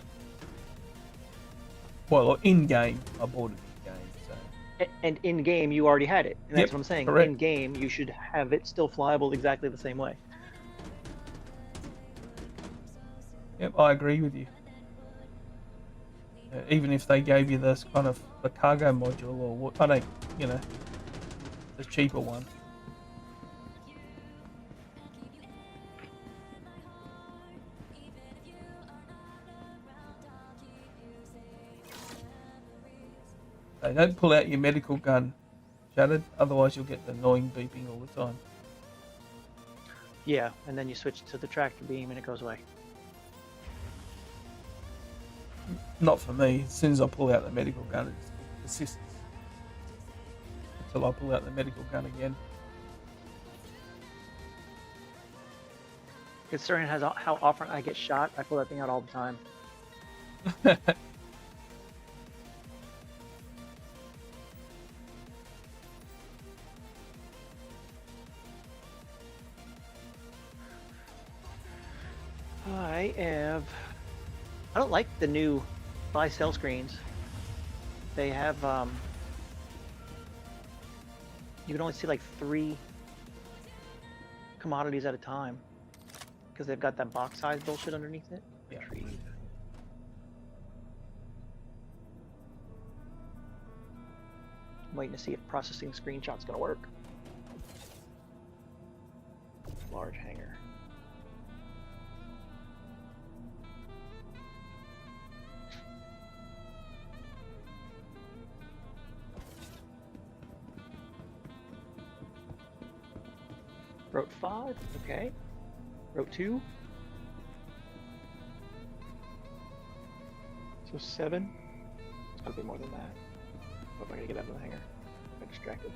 Well, in game, I bought it in game. So. And in game, you already had it. And that's what I'm saying. Correct. In game, you should have it still flyable exactly the same way. Yep, I agree with you. Even if they gave you this kind of the cargo module or what, I don't, the cheaper one. Hey, don't pull out your medical gun, Shattered, otherwise you'll get the annoying beeping all the time. Yeah, and then you switch to the tractor beam and it goes away. Not for me. As soon as I pull out the medical gun, it persists until I pull out the medical gun again. Considering how often I get shot, I pull that thing out all the time. I don't like the new buy sell screens. They have you can only see like 3 commodities at a time because they've got that box size bullshit underneath it. Yeah. Retrieve. I'm waiting to see if processing screenshot's gonna work. Large hanger. Wrote 5, okay. Wrote 2. So 7. It's gotta be more than that. What am I gonna get out of the hanger? I got distracted.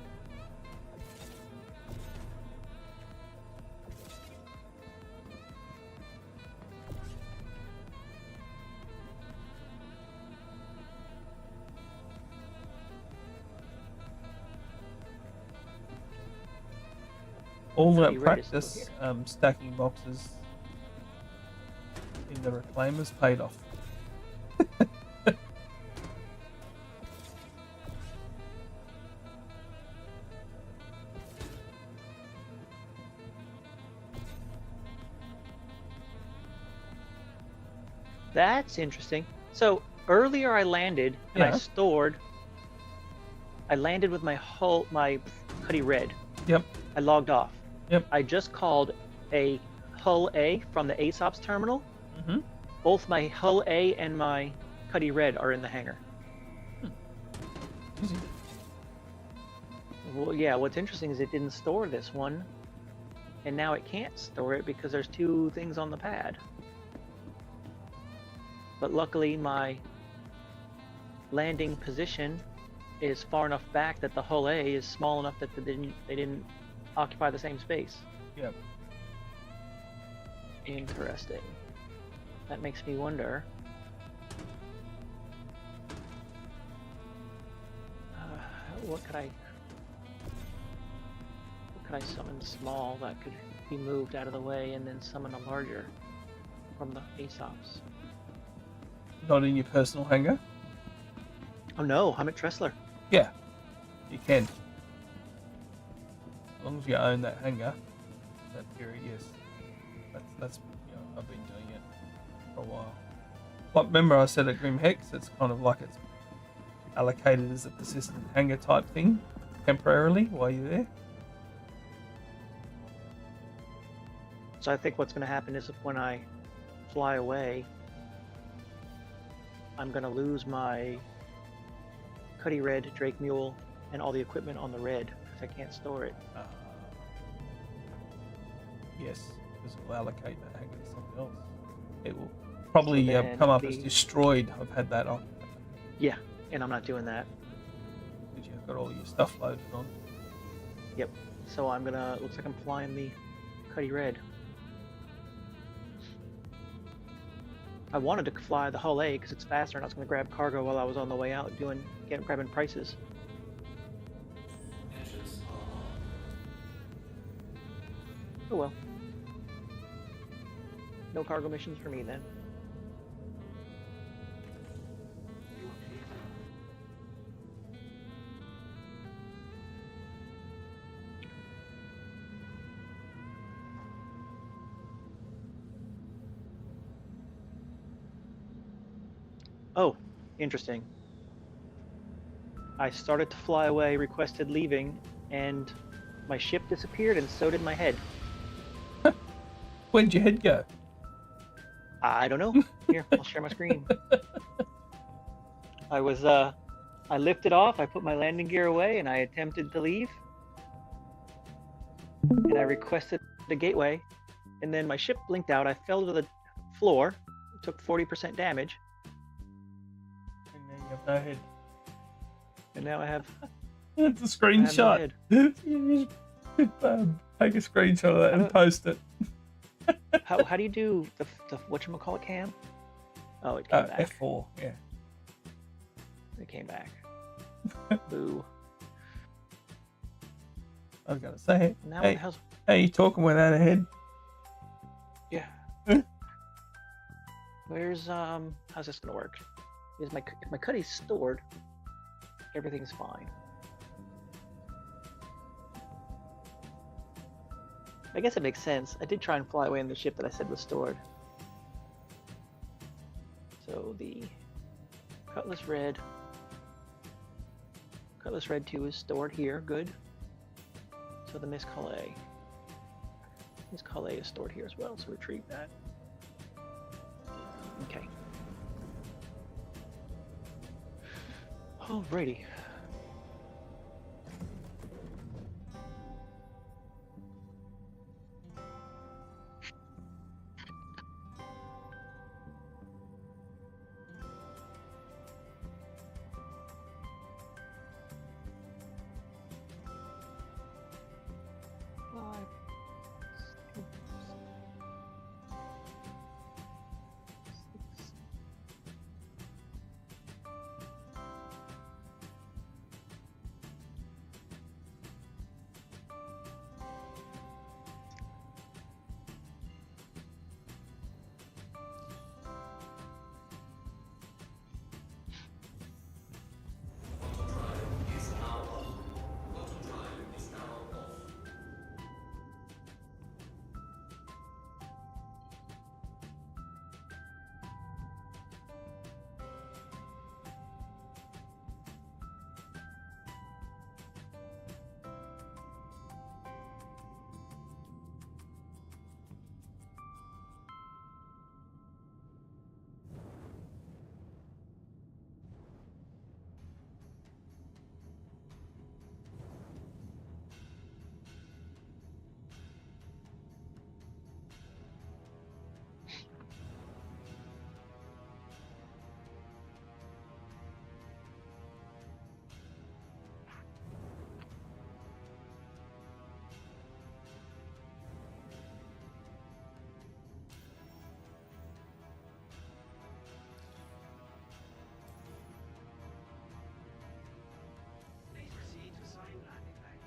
All Are that you ready to practice still stacking boxes in the reclaimers paid off. That's interesting. So earlier I landed and Yeah. I landed with my Cuddy Red. Yep. I logged off. Yep. I just called a hull A from the ASOP's terminal. Mm-hmm. Both my hull A and my Cuddy Red are in the hangar. Easy. Well, yeah, what's interesting is it didn't store this one, and now it can't store it because there's 2 things on the pad. But luckily my landing position is far enough back that the hull A is small enough that they didn't occupy the same space. Yep. Interesting. That makes me wonder. What could I summon small that could be moved out of the way and then summon a larger from the ASOPs? Not in your personal hangar? Oh no, I'm at Tressler. Yeah. You can. As long as you own that hangar, that period, yes. That's I've been doing it for a while. Like, remember I said at Grim Hex, it's kind of like it's allocated as a persistent hangar type thing temporarily while you're there. So I think what's going to happen is if when I fly away, I'm going to lose my Cuddy Red, Drake Mule, and all the equipment on the red because I can't store it. Yes, because it will allocate that hangar to something else. It will probably So then come up as the- destroyed. I've had that on. Yeah, and I'm not doing that. Because you've got all your stuff loaded on. Yep. So I'm gonna. Looks like I'm flying the Cuddy Red. I wanted to fly the hull A because it's faster, and I was gonna grab cargo while I was on the way out grabbing prices. Engines Oh well. No cargo missions for me then. Oh, interesting. I started to fly away, requested leaving, and my ship disappeared, and so did my head. Where'd your head go? I don't know. Here, I'll share my screen. I lifted off, I put my landing gear away, and I attempted to leave. And I requested the gateway, and then my ship blinked out. I fell to the floor, took 40% damage, And then you have no head. and now I have It's a I screenshot. have no You should, take a screenshot of that and post it. How do you do the whatchamacallit cam? Oh, it came back. F4, yeah. It came back. Boo. I was gonna say, Now what hey, the hell's... hey, you talking without a head? Yeah. Where's how's this gonna work? Is my if my cuddy's stored, everything's fine. I guess it makes sense. I did try and fly away in the ship that I said was stored. So the Cutlass Red 2 is stored here, good. So the Miss Calais is stored here as well, so retrieve that. Okay. Alrighty. Please proceed to sign landing bay.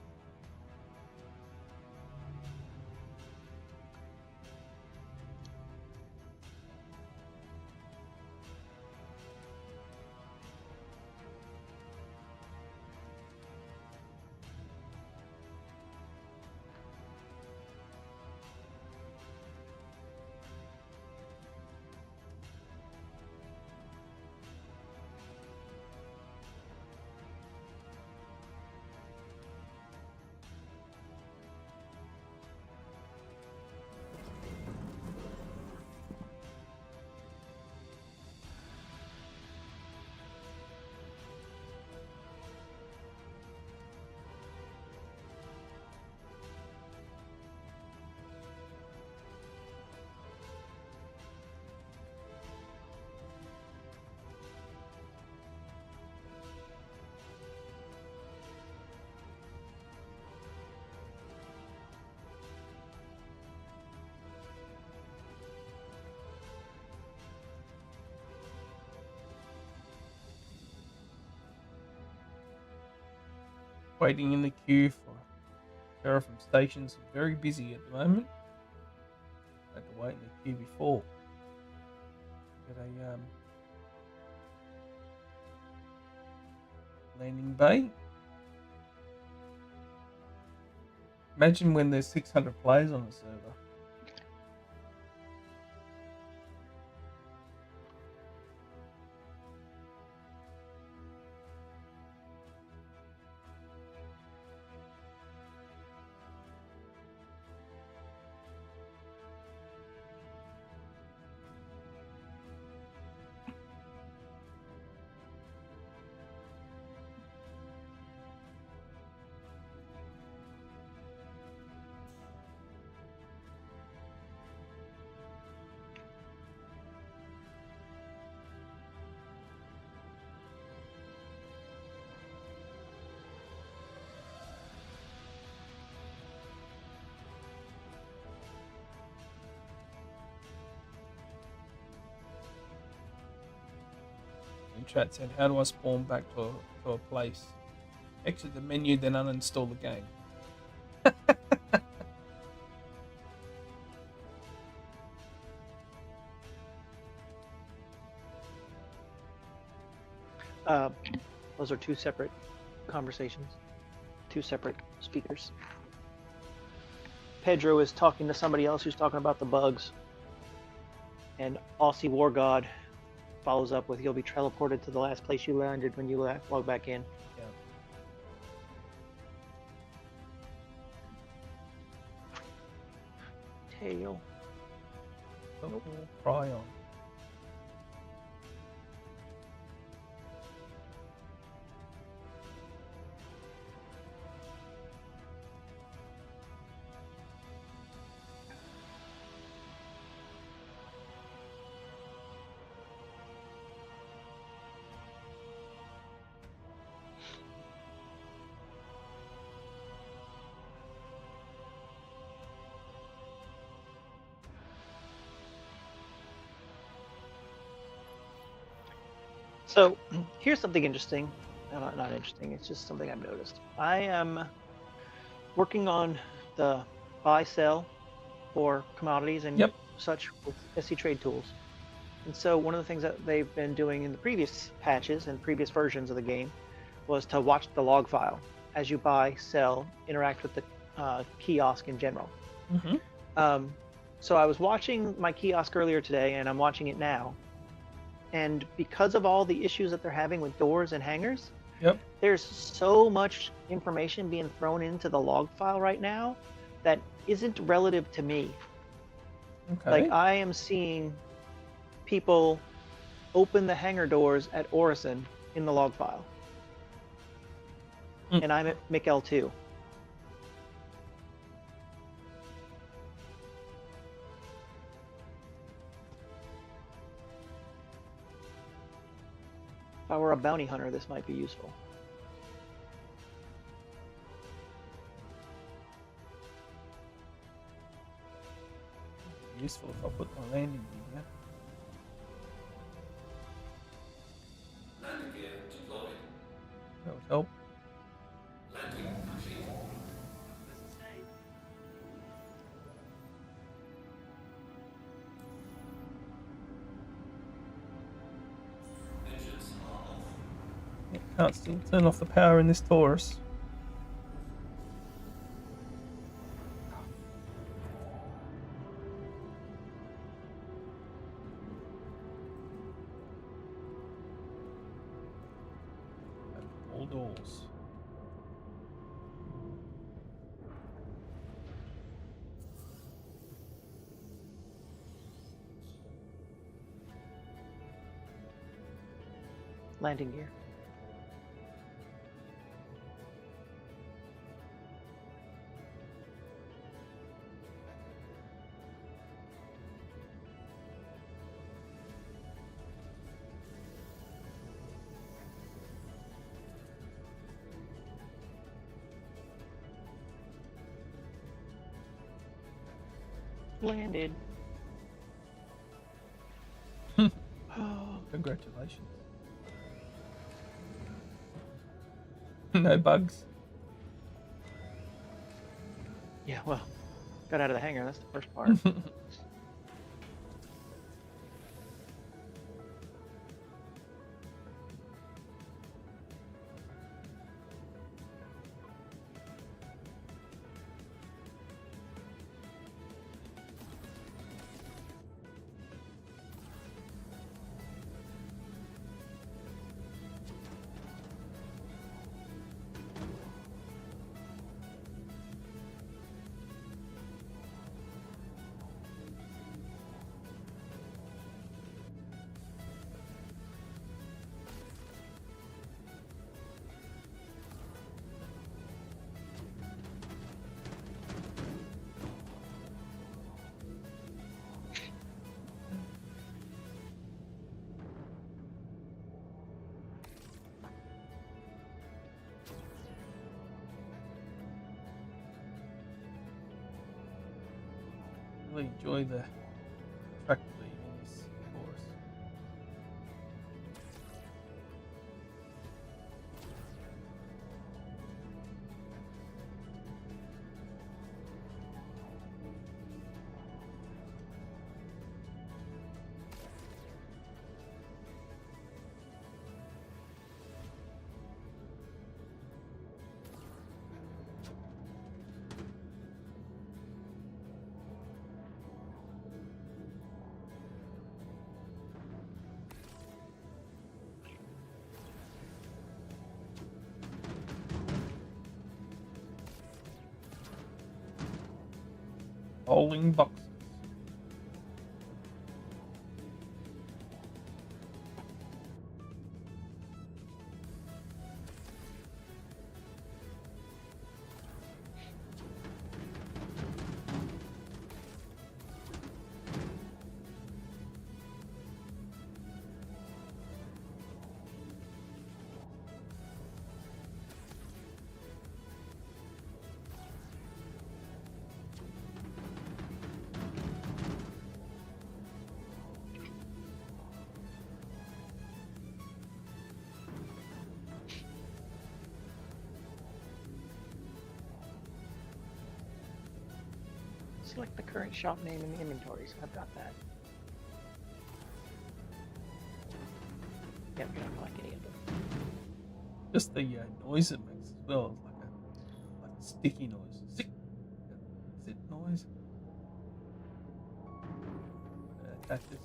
Waiting in the queue for Seraphim stations. Very busy at the moment. I had to wait in the queue before. Get a landing bay. Imagine when there's 600 players on the server. In chat said, how do I spawn back to a place? Exit the menu, then uninstall the game. Those are two separate conversations, two separate speakers. Pedro is talking to somebody else who's talking about the bugs. And Aussie War God follows up with, "You'll be teleported to the last place you landed when you log back in." Yeah. Tail. Nope. Cry on. So here's something interesting. Not interesting, it's just something I've noticed. I am working on the buy sell for commodities and Yep. such with SC Trade Tools. And so one of the things that they've been doing in the previous patches and previous versions of the game was to watch the log file as you buy, sell, interact with the kiosk in general. Mm-hmm. So I was watching my kiosk earlier today, and I'm watching it now. And because of all the issues that they're having with doors and hangers, Yep. there's so much information being thrown into the log file right now that isn't relative to me. Okay. Like, I am seeing people open the hangar doors at Orison in the log file. And I'm at Mikel 2. If I were a bounty hunter, this might be useful. Useful if I put my landing gear. Landing gear deployed. That would help. Landing complete. This is Dave. Engines are off. Can't still turn off the power in this Taurus. All doors. Landing gear. Landed. Congratulations. No bugs. Yeah, well, got out of the hangar, that's the first part. Really enjoy the track lead in this course. polling boxes. Select the current shop name in the inventory, so I've got that. Yep, you don't like any of them. Just the noise it makes as well. It's like a sticky noise. Zick. Zip noise. Attach this.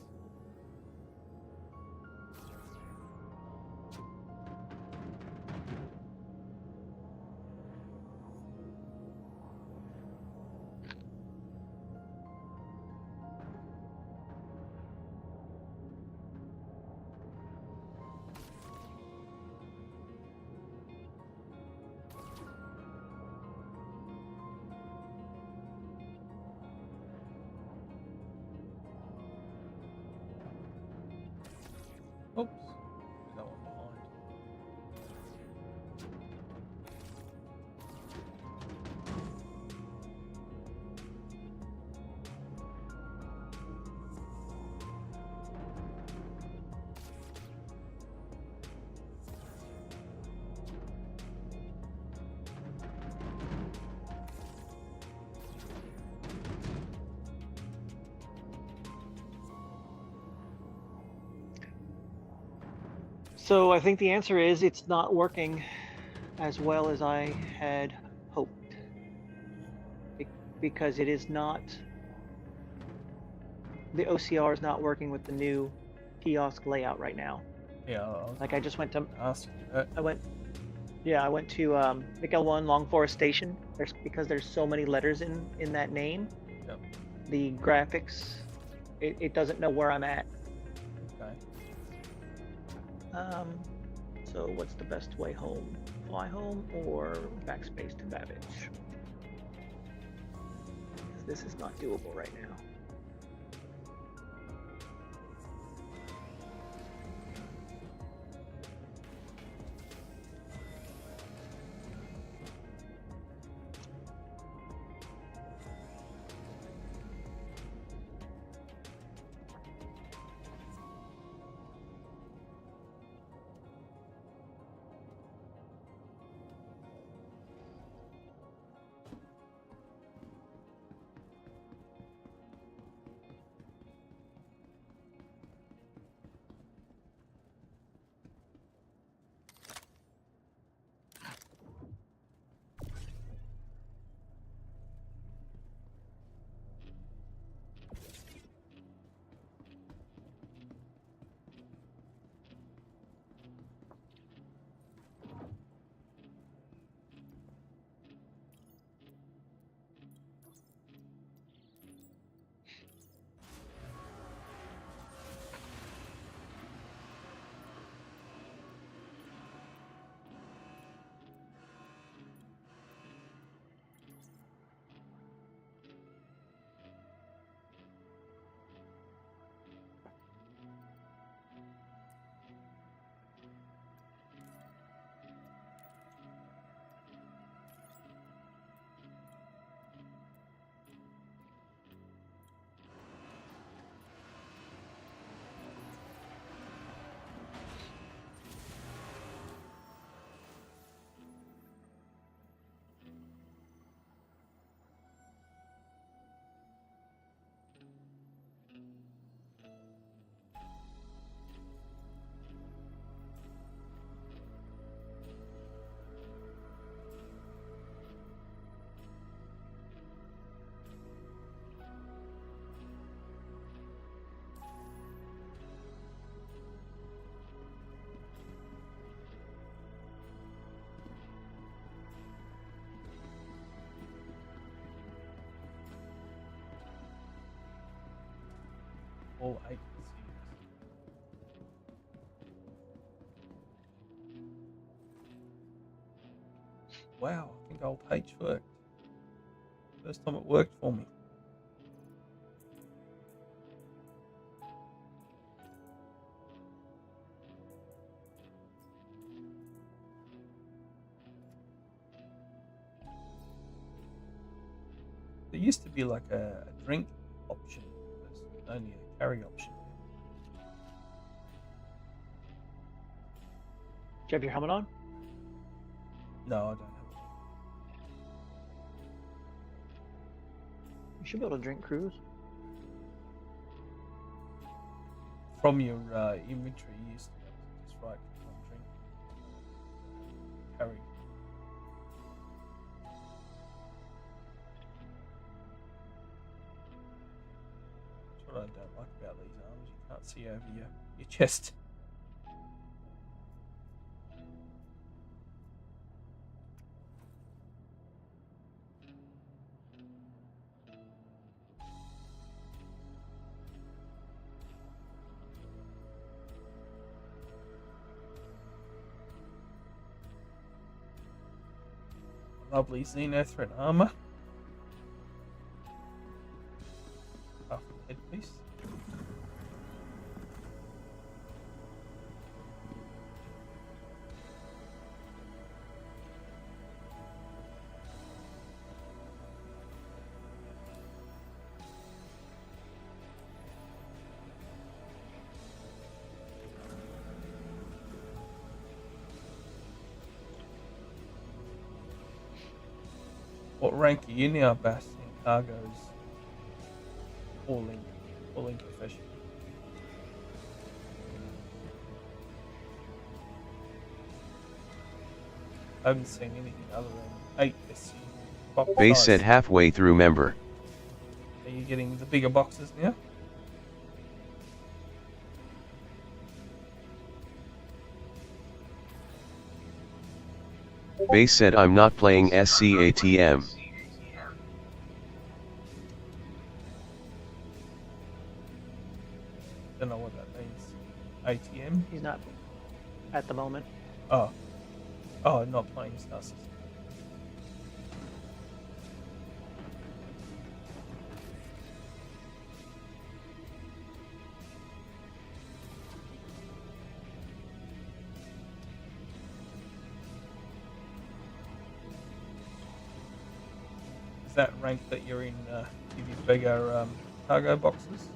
Oops. That one behind. So I think the answer is it's not working as well as I had hoped. Because it is not, the OCR is not working with the new kiosk layout right now. Yeah. Like I just went to, Ask you that. I went to Nickel 1 Long Forest Station. Because there's so many letters in that name. Yep. The graphics, it doesn't know where I'm at. Okay. So what's the best way home? Fly home or backspace to Babbage? This is not doable right now. all 8 series. Wow, I think old H worked. First time it worked for me. There used to be like a drink option. There's only a carry option. Do you have your helmet on? No, I don't have You should be able to drink cruise. it. From your inventory, you used to be able to just right click on drink. Carry. That's what I don't like about these arms. You can't see over your chest. Lovely Xenothreat armor. Half the headpiece. What rank are you now, Bass, in Cargo's hauling profession? I haven't seen anything other than 8 SC box Base size. said halfway through member. Are you getting the bigger boxes now? Base said I'm not playing SCATM. Don't know what that means. ATM? He's not at the moment. Oh, not playing Star System. Is that rank that you're in? Give you bigger cargo boxes?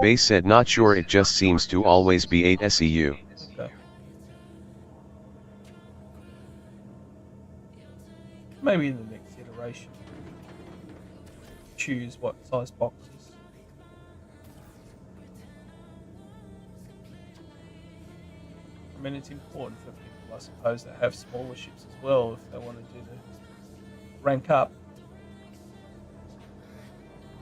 Base said not sure, it just seems to always be 8 SEU. Okay. Maybe in the next iteration, choose what size boxes. I mean, it's important for people, I suppose, that have smaller ships as well if they want to do the rank up,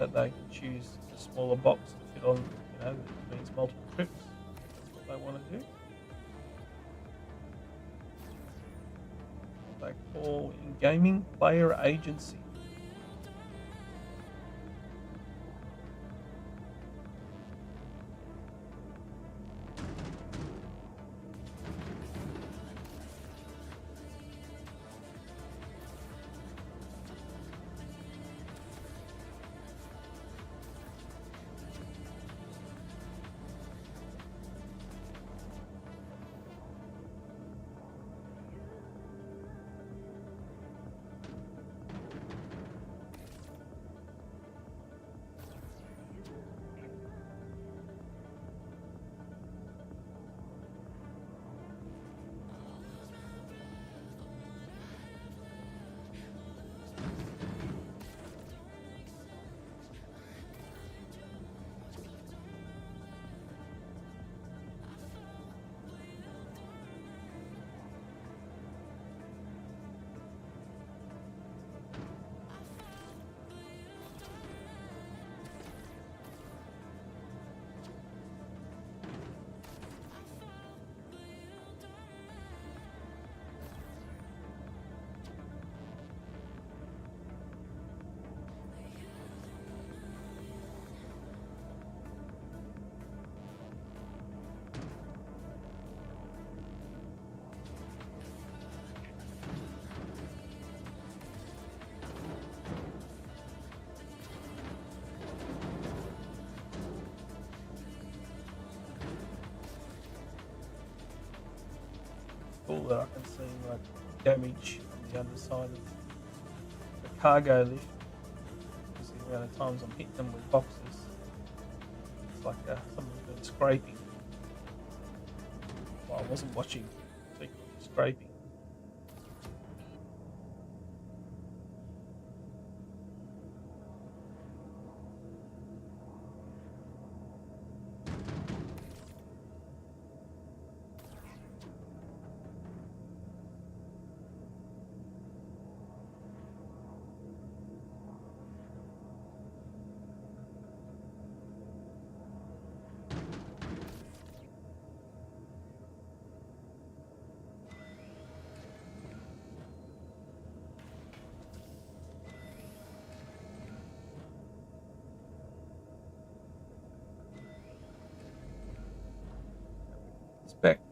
that they can choose a smaller box to fit on, that means multiple trips. That's what they want to do. What they call in gaming player agency. that I can see like damage on the underside of the cargo lift. Because the amount of times I'm hitting them with boxes, it's like someone's been scraping. Well, I wasn't watching, secretly scraping. Inspect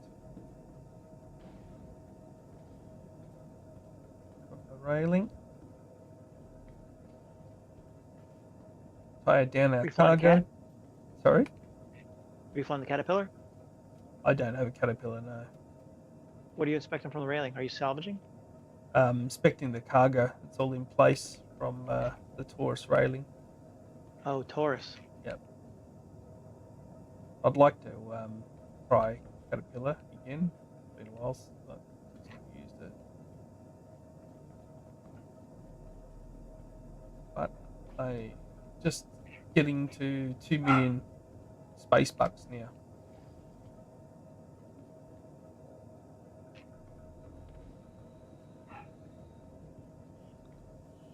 of the railing. Tie it down our We find cargo. cat? Sorry? Have you found the caterpillar? I don't have a caterpillar, no. What are you inspecting from the railing? Are you salvaging? Inspecting the cargo. It's all in place from the Taurus railing. Oh, Taurus. Yep. I'd like to try caterpillar again. It's been a while since I've used it. But I just getting to 2 million space bucks now.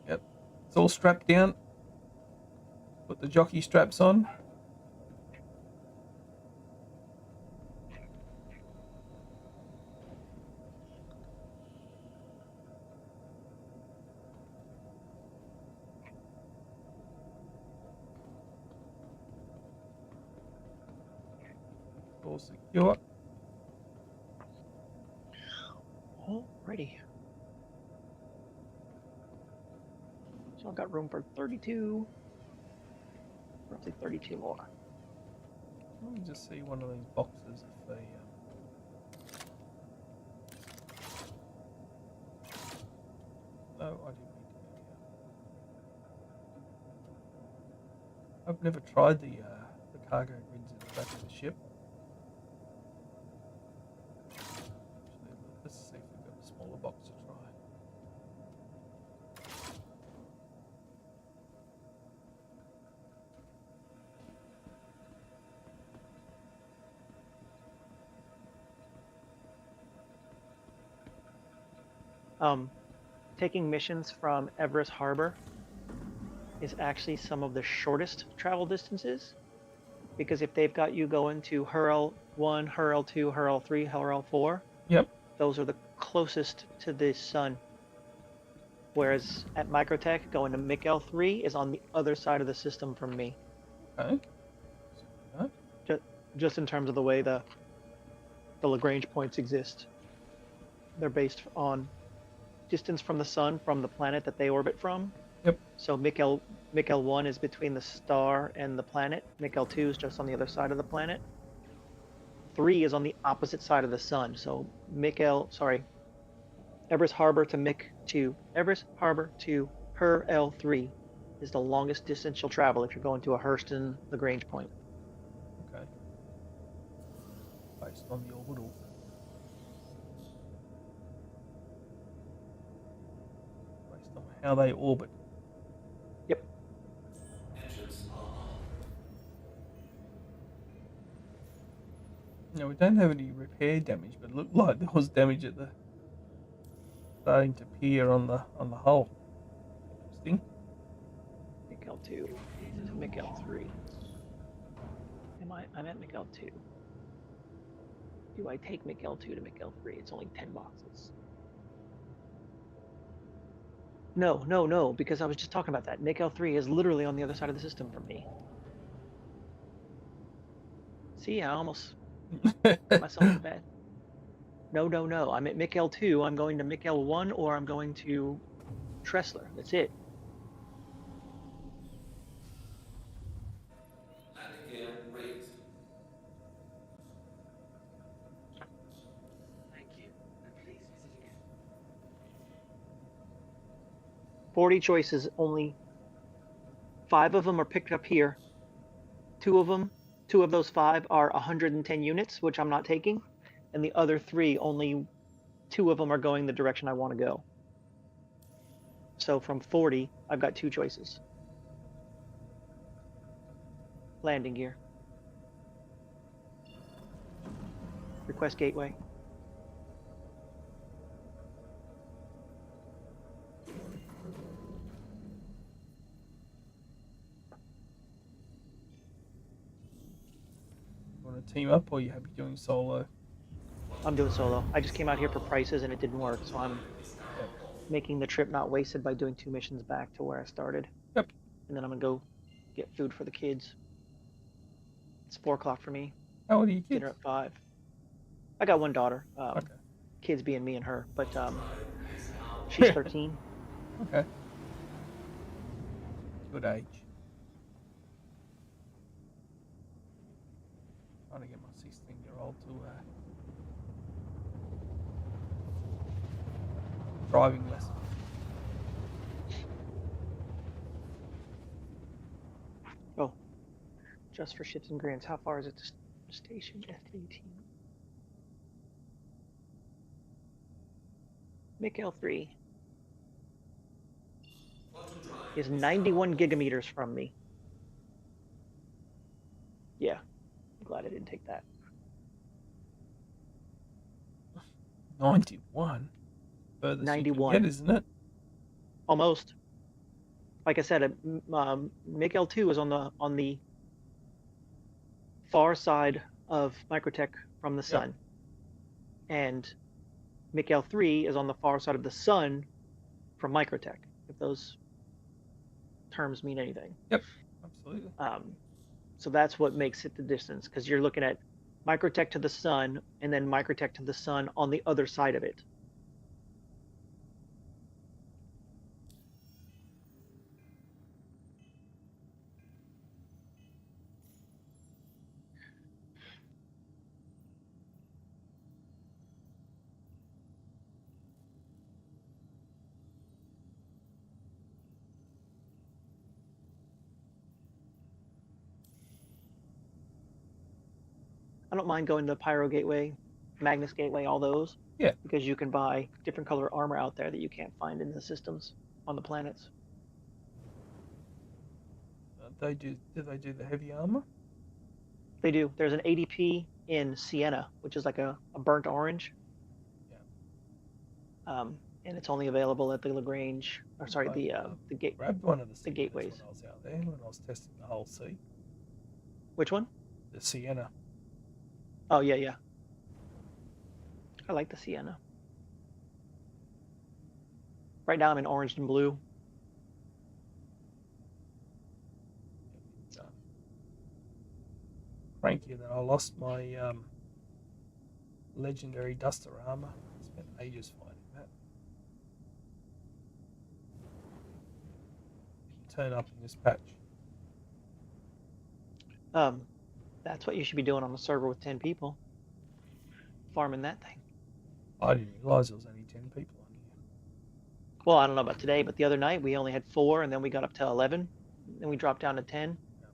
Yep. It's all strapped down. Put the jockey straps on. All secure. Alrighty. So I've got room for 32. Roughly 32 more. Let me just see one of these boxes if they. No, I didn't mean to go here. I've never tried the cargo grids in the back of the ship. Actually, let's see if we've got a smaller box to try. Taking missions from Everest Harbor is actually some of the shortest travel distances, because if they've got you going to Hurl 1, Hurl 2, Hurl 3, Hurl 4, Yep. those are the closest to the sun. Whereas at Microtech, going to Mikel 3 is on the other side of the system from me. Okay. So, Just in terms of the way the Lagrange points exist. They're based on distance from the sun from the planet that they orbit from. Yep. So Mikel 1 is between the star and the planet. Mikel 2 is just on the other side of the planet. 3 is on the opposite side of the sun. So Everest Harbor to Mick 2. Everest Harbor to Her L3 is the longest distance you'll travel if you're going to a Hurston Lagrange point. okay. Based on the orbital. Based on how they orbit. Yep. Engines are on. Now we don't have any repair damage, but it looked like there was damage at the starting to appear on the hull. Interesting. Mikel 2 to Mikel 3. I'm at Mikel 2. Do I take Mikel 2 to Mikel 3? It's only 10 boxes. No, because I was just talking about that. Mikel 3 is literally on the other side of the system from me. See, I almost put myself in bed. No. I'm at Mikel 2. I'm going to Mikel 1 or I'm going to Tressler. That's it. Landing gear raised. Thank you. And please 40 choices, only 5 of them are picked up here. 2 of those 5 are 110 units, which I'm not taking, and the other 3, only 2 of them are going the direction I want to go. So from 40, I've got 2 choices. Landing gear. Request gateway. Want to team up, or are you happy doing solo? I'm doing solo. I just came out here for prices and it didn't work, so I'm making the trip not wasted by doing 2 missions back to where I started. Yep. And then I'm gonna go get food for the kids. It's 4 o'clock for me. How old are you kids? Dinner at 5. I got 1 daughter. Okay. Kids being me and her, but she's 13. Okay. Good age. Trying to get my 16-year-old to driving lessons. Oh, just for shits and grins. How far is it to station F18? L3 is 91 gigameters from me. Yeah, I'm glad I didn't take that. 91? Furthest 91. you can get, isn't it? Almost. Like I said, L2 is on the far side of Microtech from the sun, and L3 is on the far side of the sun from Microtech. If those terms mean anything. Yep, absolutely. So that's what makes it the distance, because you're looking at Microtech to the sun and then Microtech to the sun on the other side of it. I don't mind going to Pyro Gateway, Magnus Gateway, all those. Yeah. Because you can buy different color armor out there that you can't find in the systems on the planets. Do they do the heavy armor? They do. There's an ADP in Sienna, which is like a burnt orange. Yeah. And it's only available at the Lagrange, or sorry, the gate. Grabbed one of the gateways when I was out there, when I was testing the whole sea. Which one? The Sienna. Oh yeah. I like the Sienna. Right now I'm in orange and blue. Cranky that I lost my legendary duster armor. I spent ages finding that. Didn't turn up in this patch. That's what you should be doing on a server with 10 people. Farming that thing. I didn't realise there was only 10 people on here. Well, I don't know about today, but the other night we only had 4, and then we got up to 11, and we dropped down to 10. Yeah.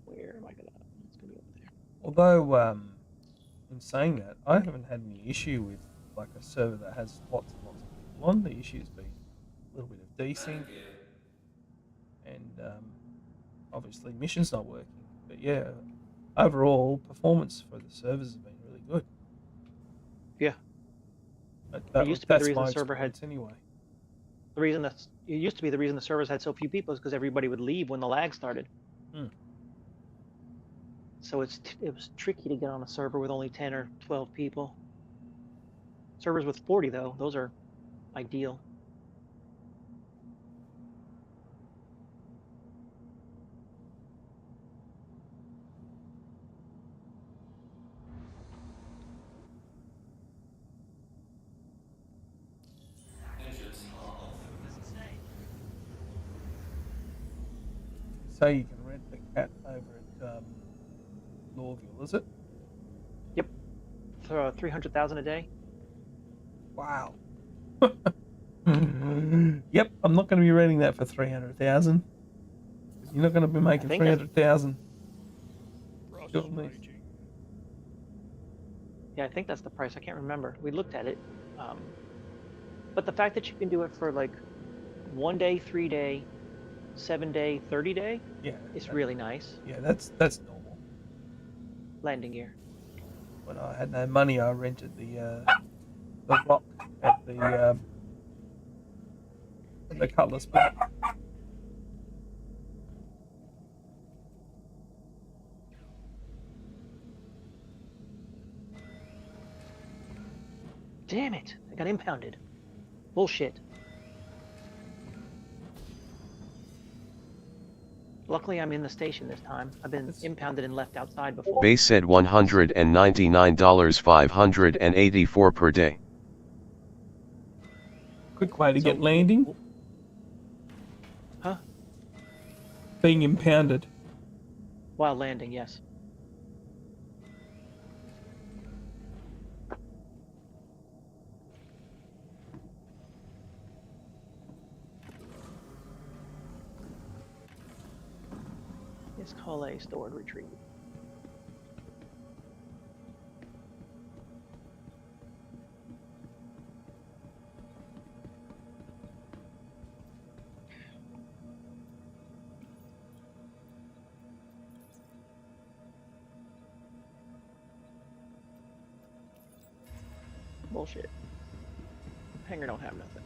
Where am I gonna? It's gonna be over there. Although, in saying that, I haven't had any issue with like a server that has lots and lots of people on. The issue's been a little bit of desync, and obviously missions not working. But yeah, overall performance for the servers has been really good. Yeah. That used to be the that's reason my the server had- experience anyway. The reason it used to be the reason the servers had so few people is because everybody would leave when the lag started. So it was tricky to get on a server with only 10 or 12 people. Servers with 40 though, those are ideal. So you can rent the cat over at Lawville, is it? Yep. For 300,000 a day. Wow. Yep, I'm not going to be renting that for 300,000. You're not going to be making think that's- 300,000. Yeah, I think that's the price. I can't remember. We looked at it. But the fact that you can do it for like 1 day, 3 day, 7 day, 30 day Yeah, is really nice. yeah, that's normal. Landing gear. When I had no money, I rented the rock at the cutlass bar. Damn it! I got impounded. Bullshit. Luckily, I'm in the station this time. I've been impounded and left outside before. Base said $199 584 per day. Quick way to So- get landing. Huh? Being impounded. While landing, yes. Is call a stored retrieve. Bullshit. Hangar don't have nothing.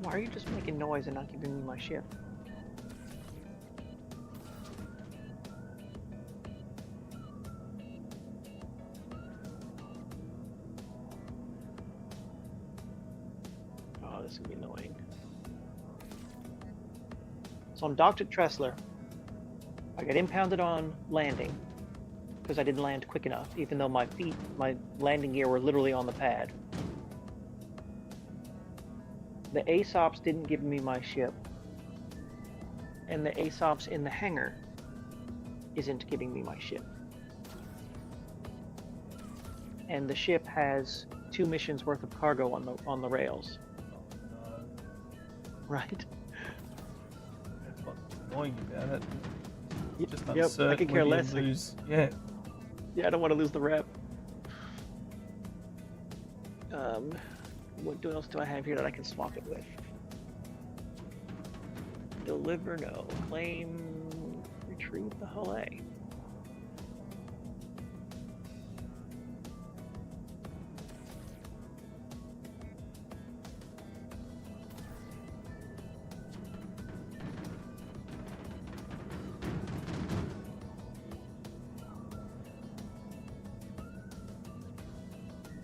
Why are you just making noise and not giving me my ship? Oh, this is gonna be annoying. So I'm docked at Tressler. I got impounded on landing because I didn't land quick enough, even though my landing gear were literally on the pad. The ASOPs didn't give me my ship, and the ASOPs in the hangar isn't giving me my ship. And the ship has 2 missions worth of cargo on the rails. Oh, no. Right? That's what's annoying about it. You're just Yep, uncertain I could care whether less. you lose. Yeah. Yeah, I don't want to lose the rep. What else do I have here that I can swap it with? Deliver, no. Claim, retrieve the hull A.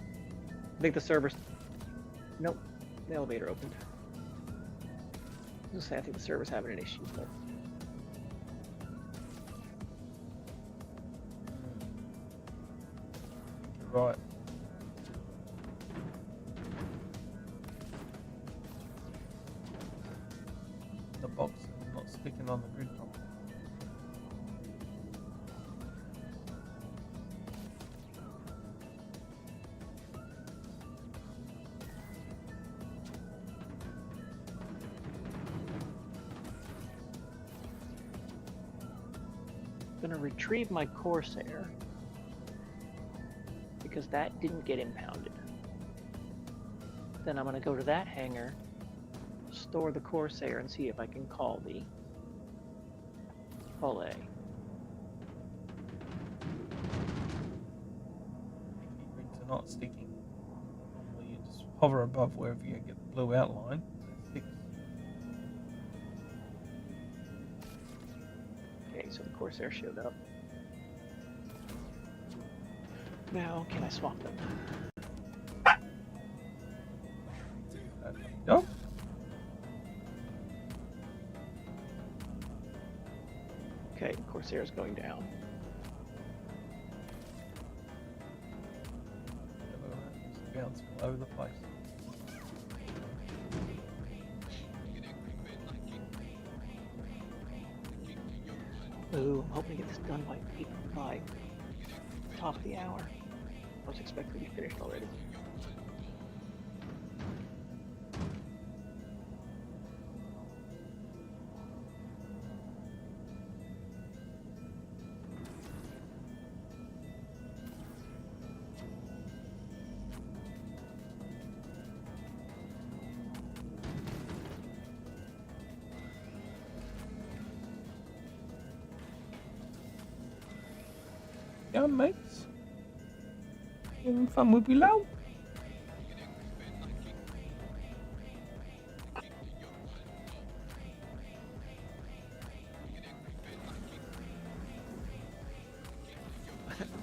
I think the server's... Nope, the elevator opened. I was gonna say, I think the server's having an issue, but... You're right. The box is not sticking on the grid properly. I'm gonna retrieve my Corsair because that didn't get impounded. Then I'm gonna go to that hangar, store the Corsair, and see if I can call the Olay. Key rings are not sticking. Normally you just hover above wherever you get the blue outline. It sticks. Okay, so the Corsair showed up. Now, can I swap them? Go. Okay, Corsair's going down. Just bouncing all over the place. Ooh, I'm hoping to get this done by top of the hour. I was expecting to be finished already. Yeah, mates. Having fun with below.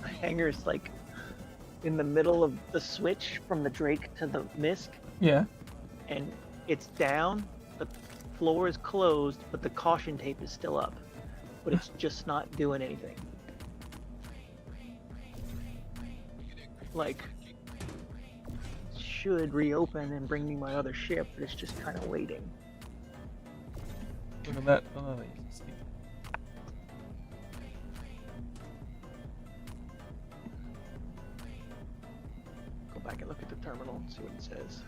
The hangar's like in the middle of the switch from the Drake to the Misk, Yeah. and it's down. The floor is closed, but the caution tape is still up. But it's just not doing anything. Like, should reopen and bring me my other ship, but it's just kind of waiting. Look at that. Oh, it's sticking. Go back and look at the terminal and see what it says.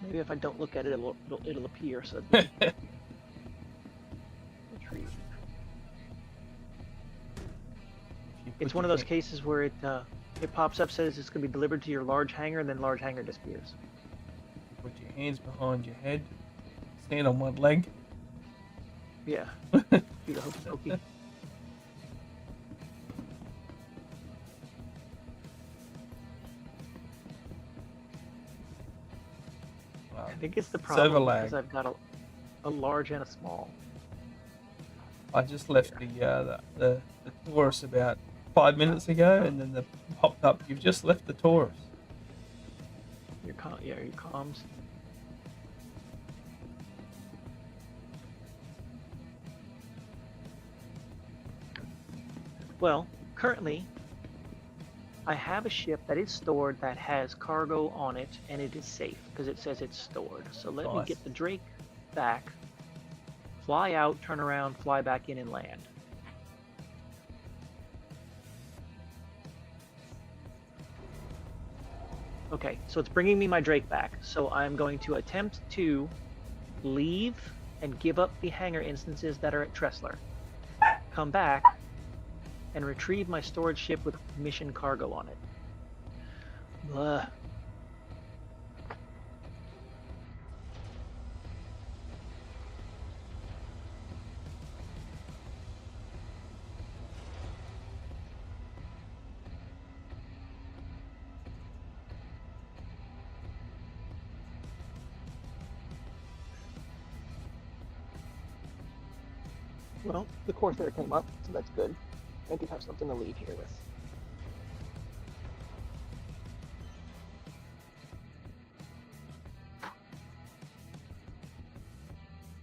Maybe if I don't look at it, it'll appear suddenly. Retrieve. It's one of those cases where it pops up, says it's going to be delivered to your large hangar, and then large hangar disappears. Put your hands behind your head. Stand on one leg. Yeah. Do the hokey pokey. Wow. I think it's the problem Server lag. because I've got a large and a small. I just left the Taurus about 5 minutes ago, and then the popped up. You've just left the Taurus. Your comms. Well, currently, I have a ship that is stored that has cargo on it, and it is safe because it says it's stored. So let me Nice. get the Drake back, fly out, turn around, fly back in, and land. Okay, so it's bringing me my Drake back. So I'm going to attempt to leave and give up the hangar instances that are at Tressler. Come back and retrieve my storage ship with mission cargo on it. Blah. Well, the Corsair came up, so that's good. I do have something to leave here with.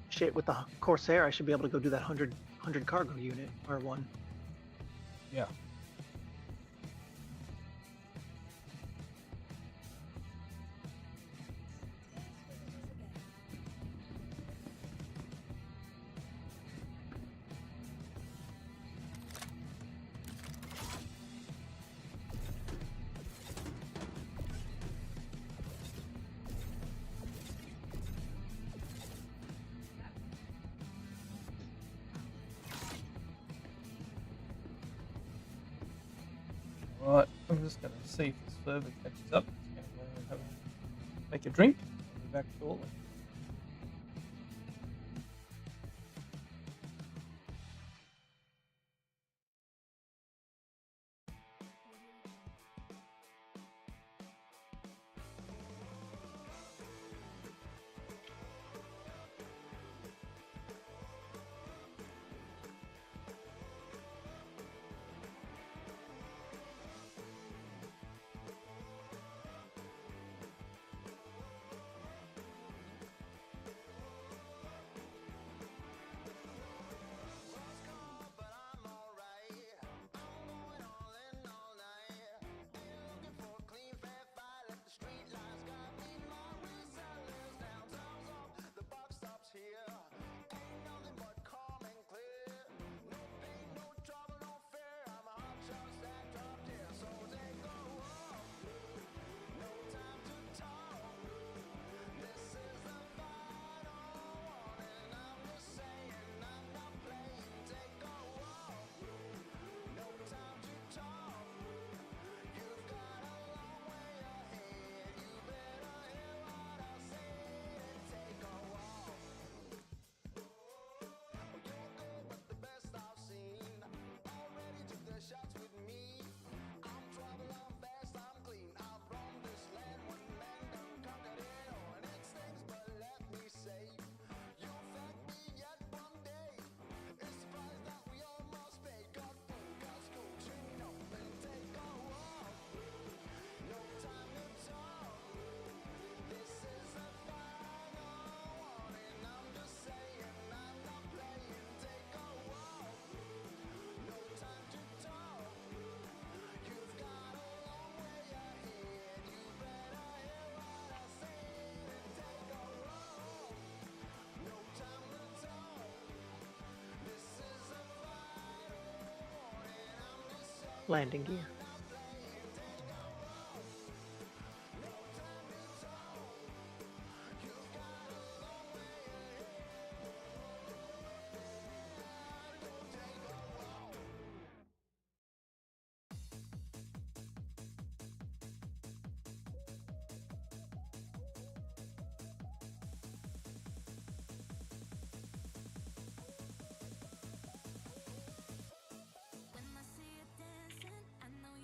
Shit, with the Corsair, I should be able to go do that 100 cargo unit, or one. Yeah. Right, I'm just going to see if this server catches up. Just going to go and make a drink. I'll be back shortly. landing gear. When I see you dancing, I know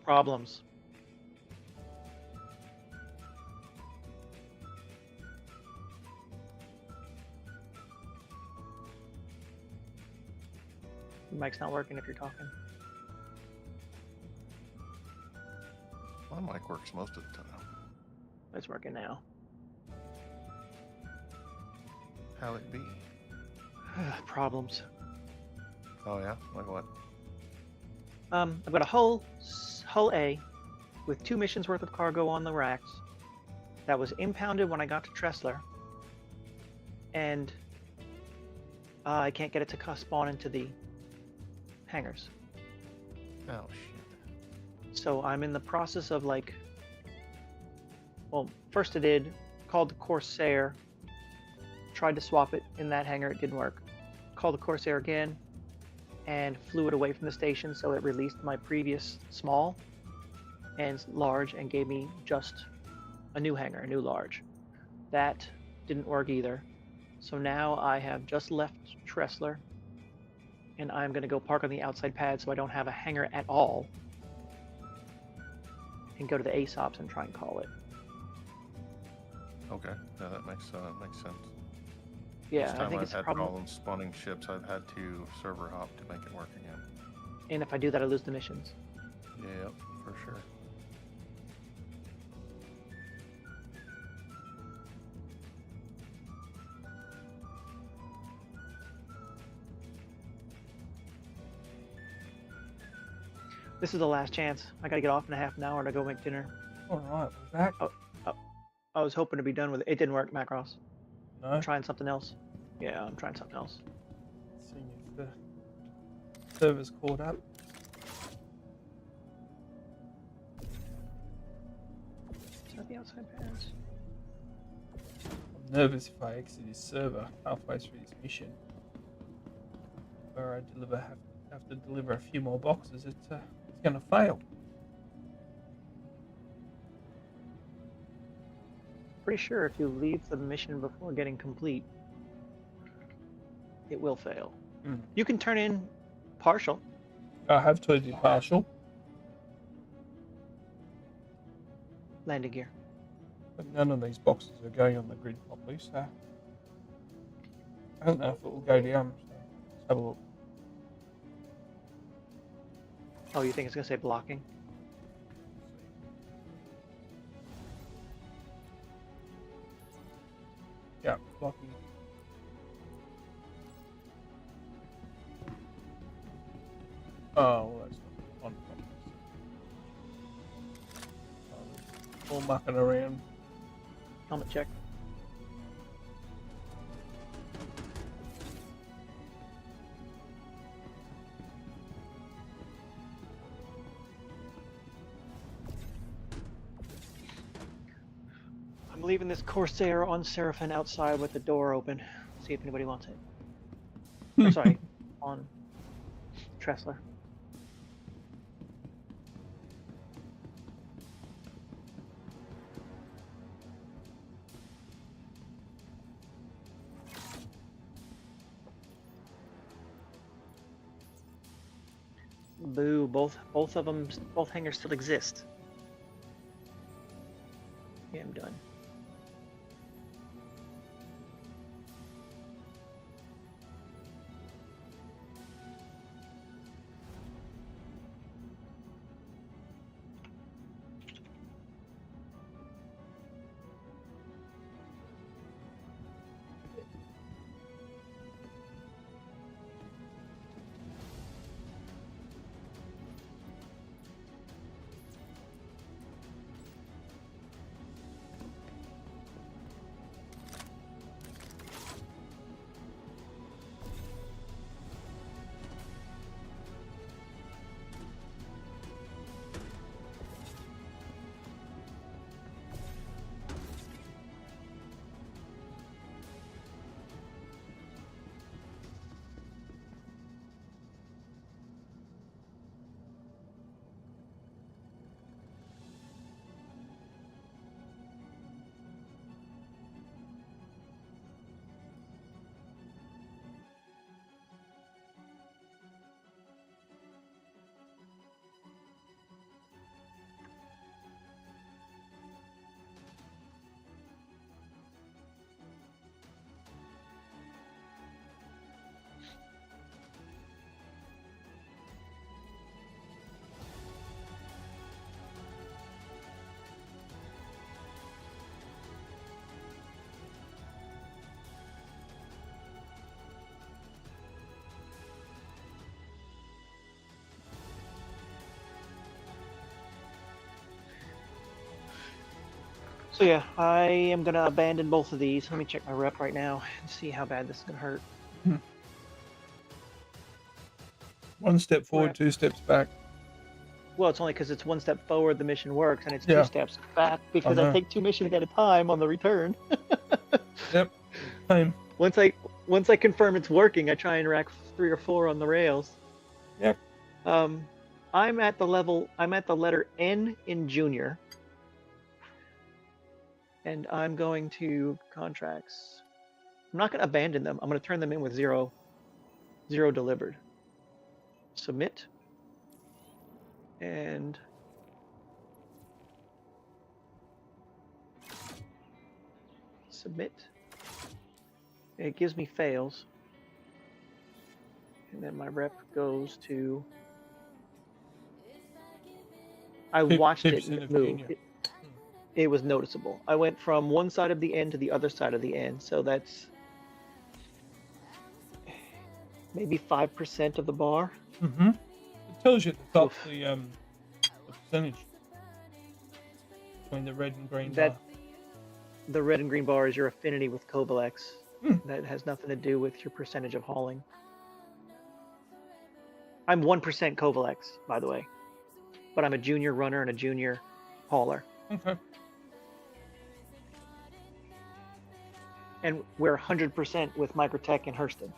Problems. The mic's not working if you're talking. My mic works most of the time. It's working now. How it be? Problems. Oh yeah? Like what? I've got a hull A with 2 missions worth of cargo on the racks that was impounded when I got to Tressler, and I can't get it to spawn into the hangars. Oh shit. So I'm in the process of like, well, first I did, called the Corsair, tried to swap it in that hangar, it didn't work. Called the Corsair again, and flew it away from the station, so it released my previous small and large and gave me just a new hangar, a new large. That didn't work either. So now I have just left Tressler, and I'm going to go park on the outside pad so I don't have a hangar at all, and go to the ASOPs and try and call it. Okay. Yeah, that makes sense. Yeah, Each I time think I've it's a had problem. problems spawning ships, I've had to server hop to make it work again. And if I do that, I lose the missions. Yep, for sure. This is the last chance. I gotta get off in a half an hour to go make dinner. All right, we're back. I was hoping to be done with it. It didn't work, Macross. No, I'm trying something else. Yeah, I'm trying something else. seeing if the server's caught up. Is that the outside pads? I'm nervous if I exit this server halfway through this mission, where I have to deliver a few more boxes. It's going to fail. Pretty sure if you leave the mission before getting complete, it will fail. Mm. You can turn in partial. I have turned in partial, Landing gear. but none of these boxes are going on the grid properly, so I don't know if it will go down. So let's have a look. Oh, you think it's gonna say blocking? Yeah, blocking. Oh, well, that's not on properly. All mucking around. Helmet check. I'm leaving this Corsair on Seraphim outside with the door open. See if anybody wants it. Or, sorry, on Tressler. Boo! Both of them, both hangars still exist. Yeah, I'm done. So yeah, I am gonna abandon both of these. Let me check my rep right now and see how bad this is gonna hurt. One step forward, Rep. 2 steps back. Well, it's only because it's one step forward the mission works, and it's Yeah. 2 steps back because I know. take 2 missions at a time on the return. Yep. Same. Once I confirm it's working, I try and rack 3 or 4 on the rails. Yep. I'm at the letter N in junior. And I'm going to contracts. I'm not going to abandon them. I'm going to turn them in with 0 delivered. Submit. And submit. It gives me fails. And then my rep goes to. I watched it move. It was noticeable. I went from one side of the N to the other side of the N, so that's maybe 5% of the bar. Mm-hmm. It tells you at the top Oof. the percentage between the red and green bar. The red and green bar is your affinity with Kovalex. Hmm. That has nothing to do with your percentage of hauling. I'm 1% Kovalex, by the way, but I'm a junior runner and a junior hauler. Okay. And we're 100% with Microtech and Hurston.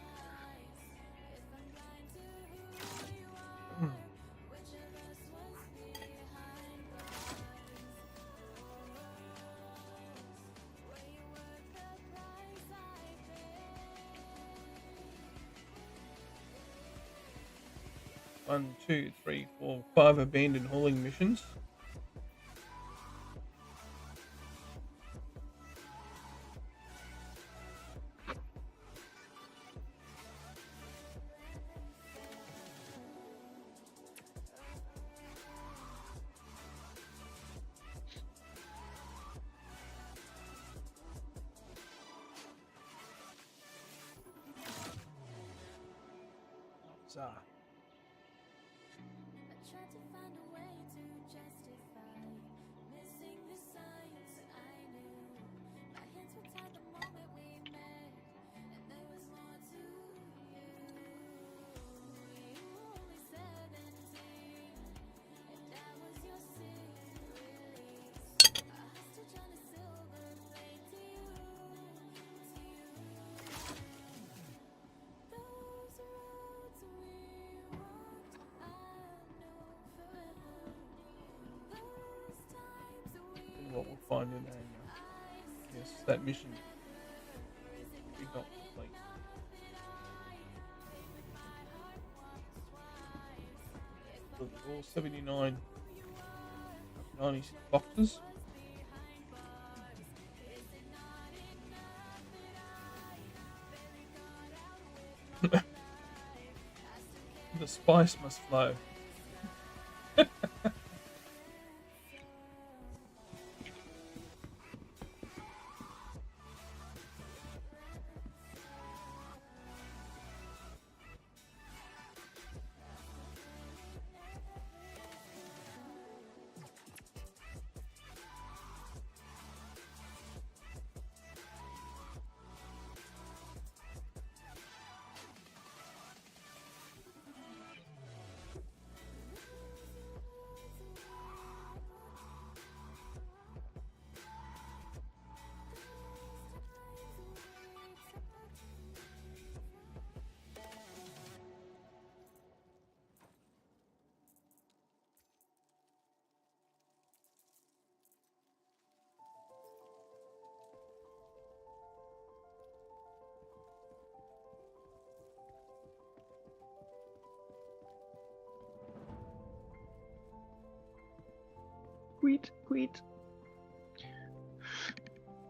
One, 2, 3, 4, 5 abandoned hauling missions. What we'll find in a yes, that mission did not complete. So all 79, 96 boxes. The spice must flow. Sweet.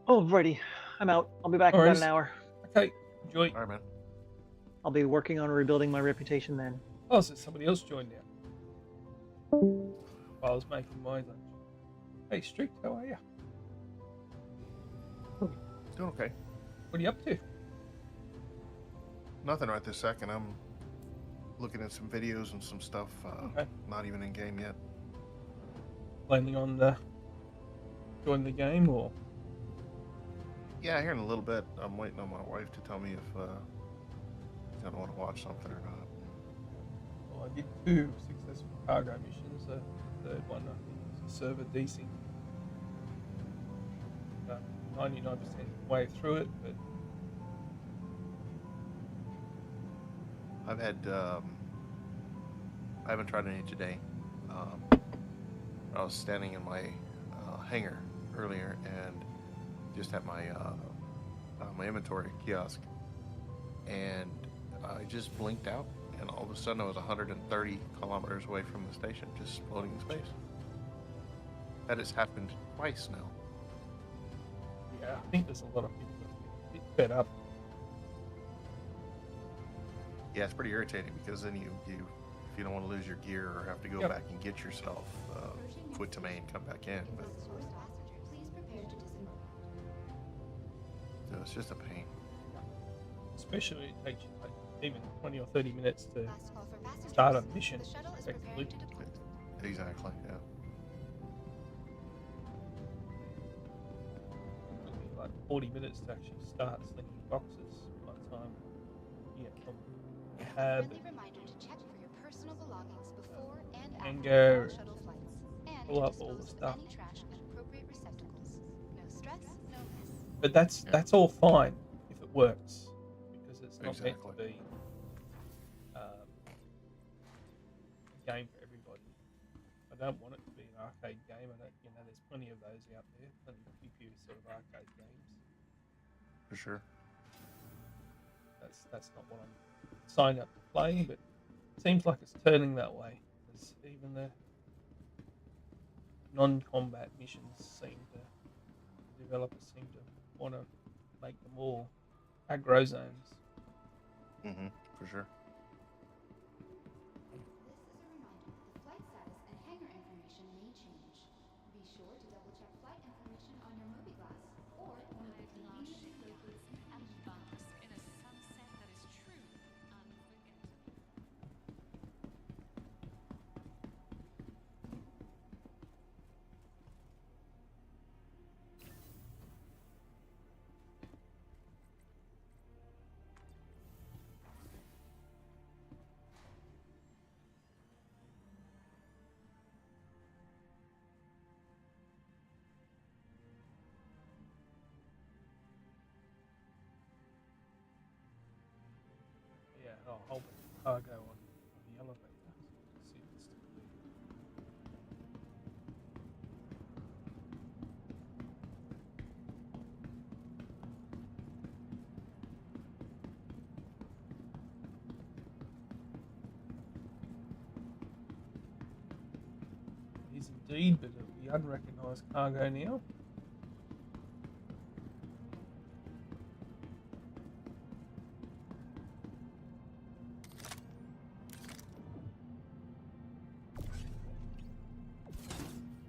Alrighty, I'm out. I'll be back in about an hour. Okay, enjoy. All right, man. I'll be working on rebuilding my reputation then. Oh, so somebody else joined now. While I was making my lunch. Hey, Strict, how are you? Doing okay. What are you up to? Nothing right this second. I'm looking at some videos and some stuff. Okay. Not even in game yet. Mainly on the join the game, or Yeah, here in a little bit. I'm waiting on my wife to tell me if she's gonna want to watch something or not. well, I did 2 successful cargo missions. The third one, I think, was a server desync. 99% way through it, but I've had I haven't tried any today. I was standing in my hangar earlier and just at my my inventory kiosk, and I just blinked out, and all of a sudden I was 130 kilometers away from the station, just floating in space. That has happened twice now. yeah, I think there's a lot of people that are a bit fed up. Yeah, it's pretty irritating because then you if you don't want to lose your gear or have to go Yep. back and get yourself, quit to main, come back in. But Source passenger, please prepare to disembark. so it's just a pain. Especially it takes you like even 20 or 30 minutes to Last call for passengers. start a mission. The shuttle is effectively. preparing to depart. Exactly. Yeah. It took me like 40 minutes to actually start slinging boxes by the time you get from the cab. Friendly reminder to check for your personal belongings before and Hangar, after all shuttle flights, and pull to up all the dispose of stuff. any trash in appropriate receptacles. No stress, no mess. But that's all fine if it works, because it's not meant to Exactly. be a game for everybody. I don't want it to be an arcade game. There's plenty of those out there, plenty of computer sort of arcade games. For sure. That's not what I'm signed up to play, but it seems like it's turning that way. Because even the non-combat missions developers seem to want to make them all aggro zones. For sure. This is a reminder. The flight status and hangar information may change. Be sure to double check flight information on your Mobiglass or one of the conveniently located apps. In a sunset that is true unforgettable. Yeah, a whole bunch of cargo on the elevator. See if it's still there. It is indeed, but it'll be unrecognised cargo now.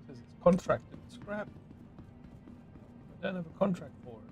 Says it's contracted scrap. I don't have a contract for it.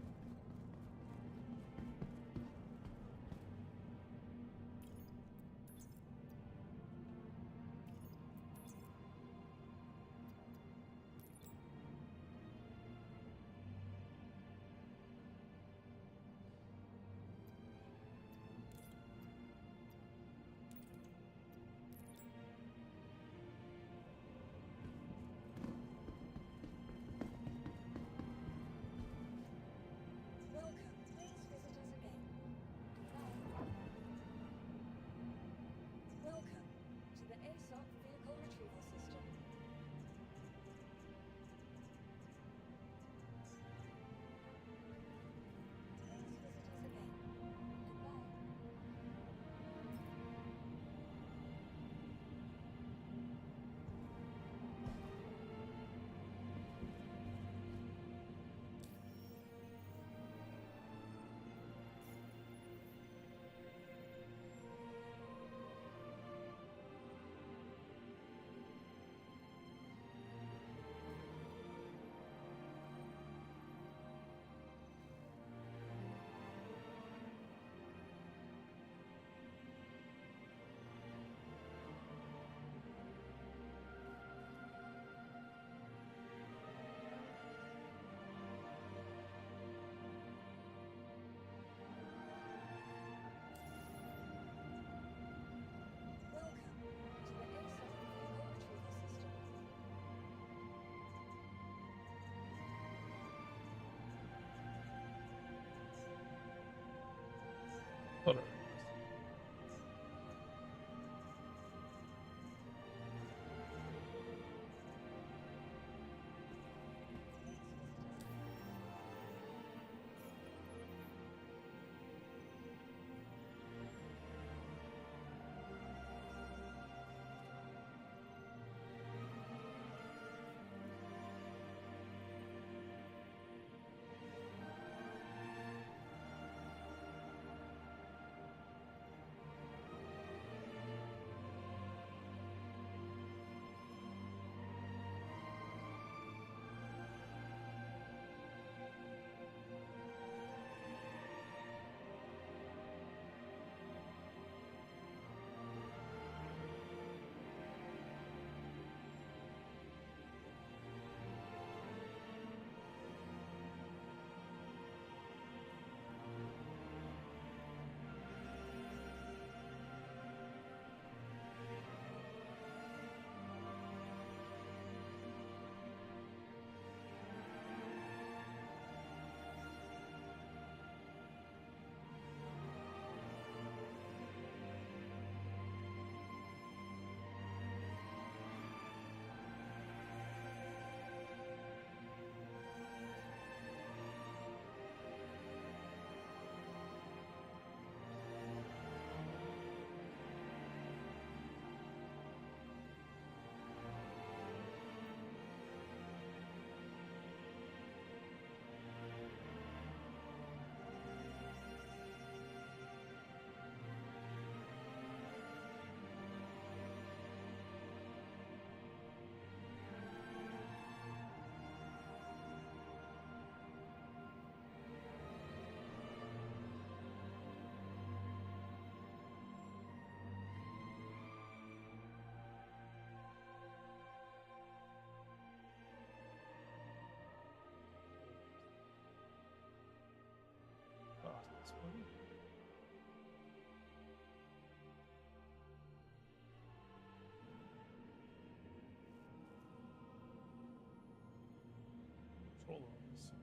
controller on this side.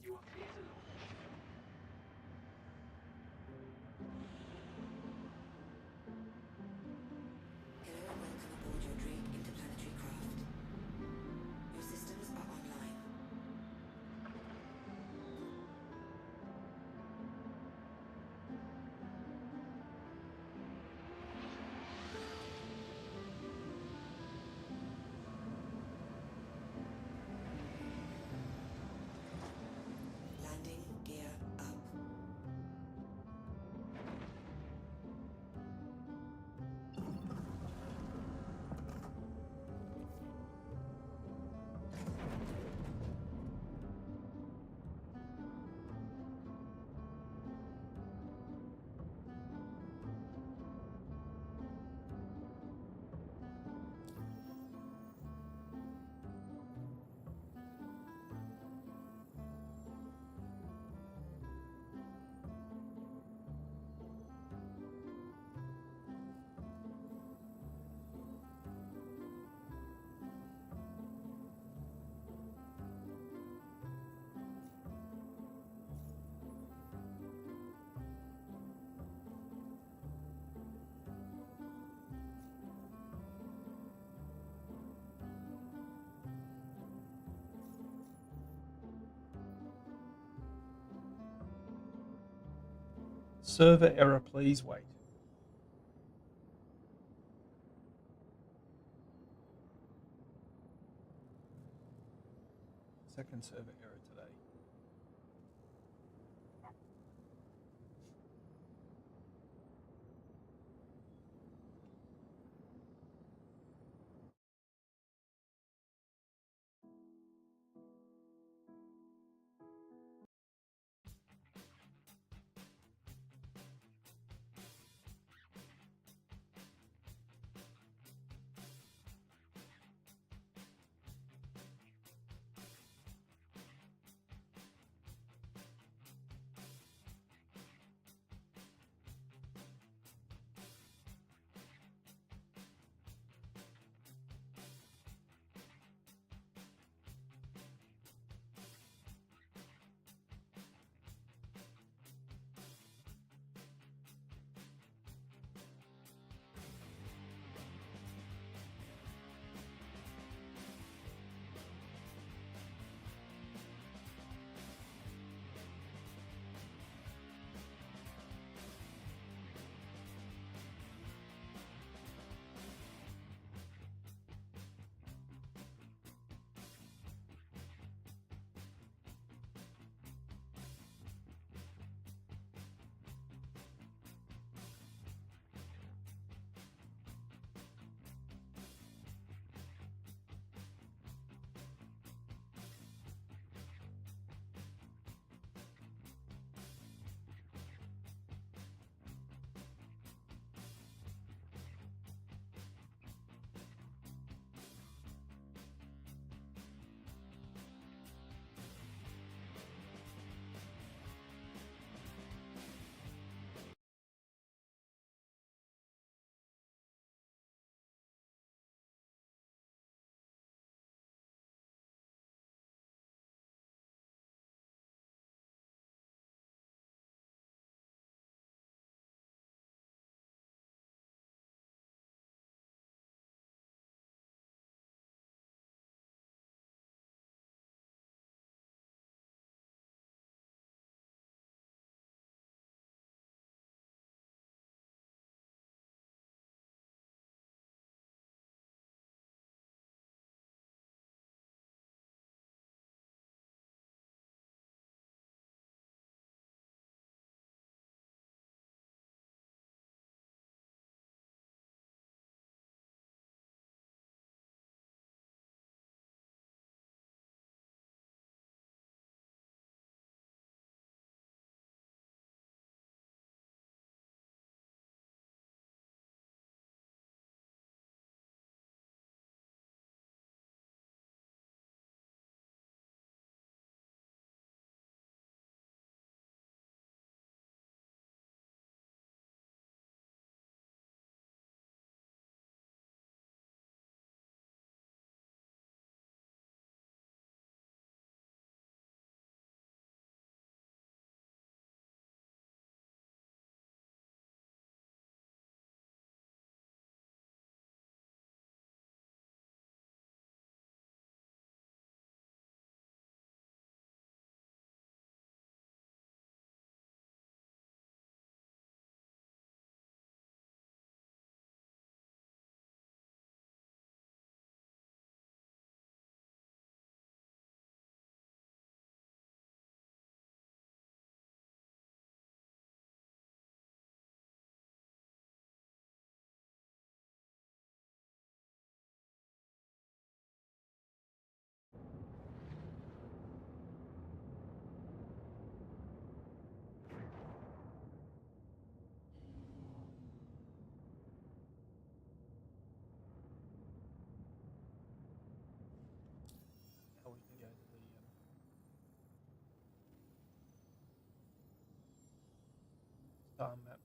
You are clear to launch. Hello and welcome aboard your Drake interplanetary craft. Your systems are online. Landing gear up. Server error, please wait. Second server error today. time map.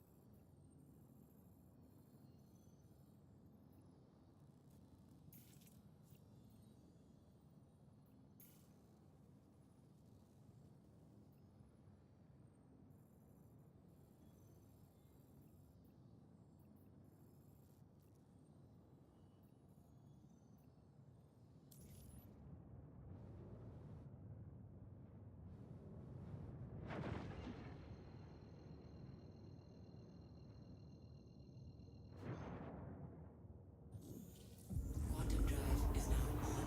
Quantum drive is now on.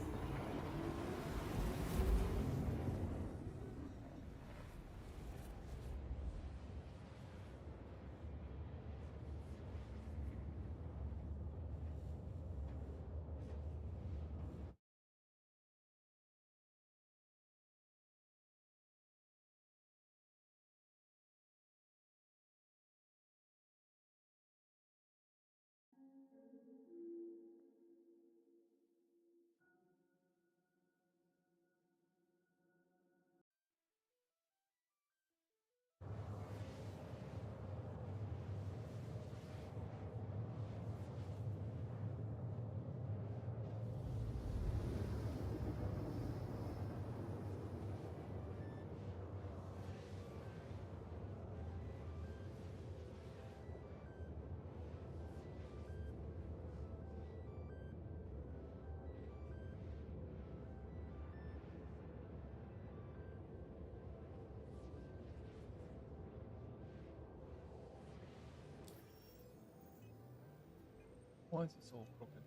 Why is this all crooked?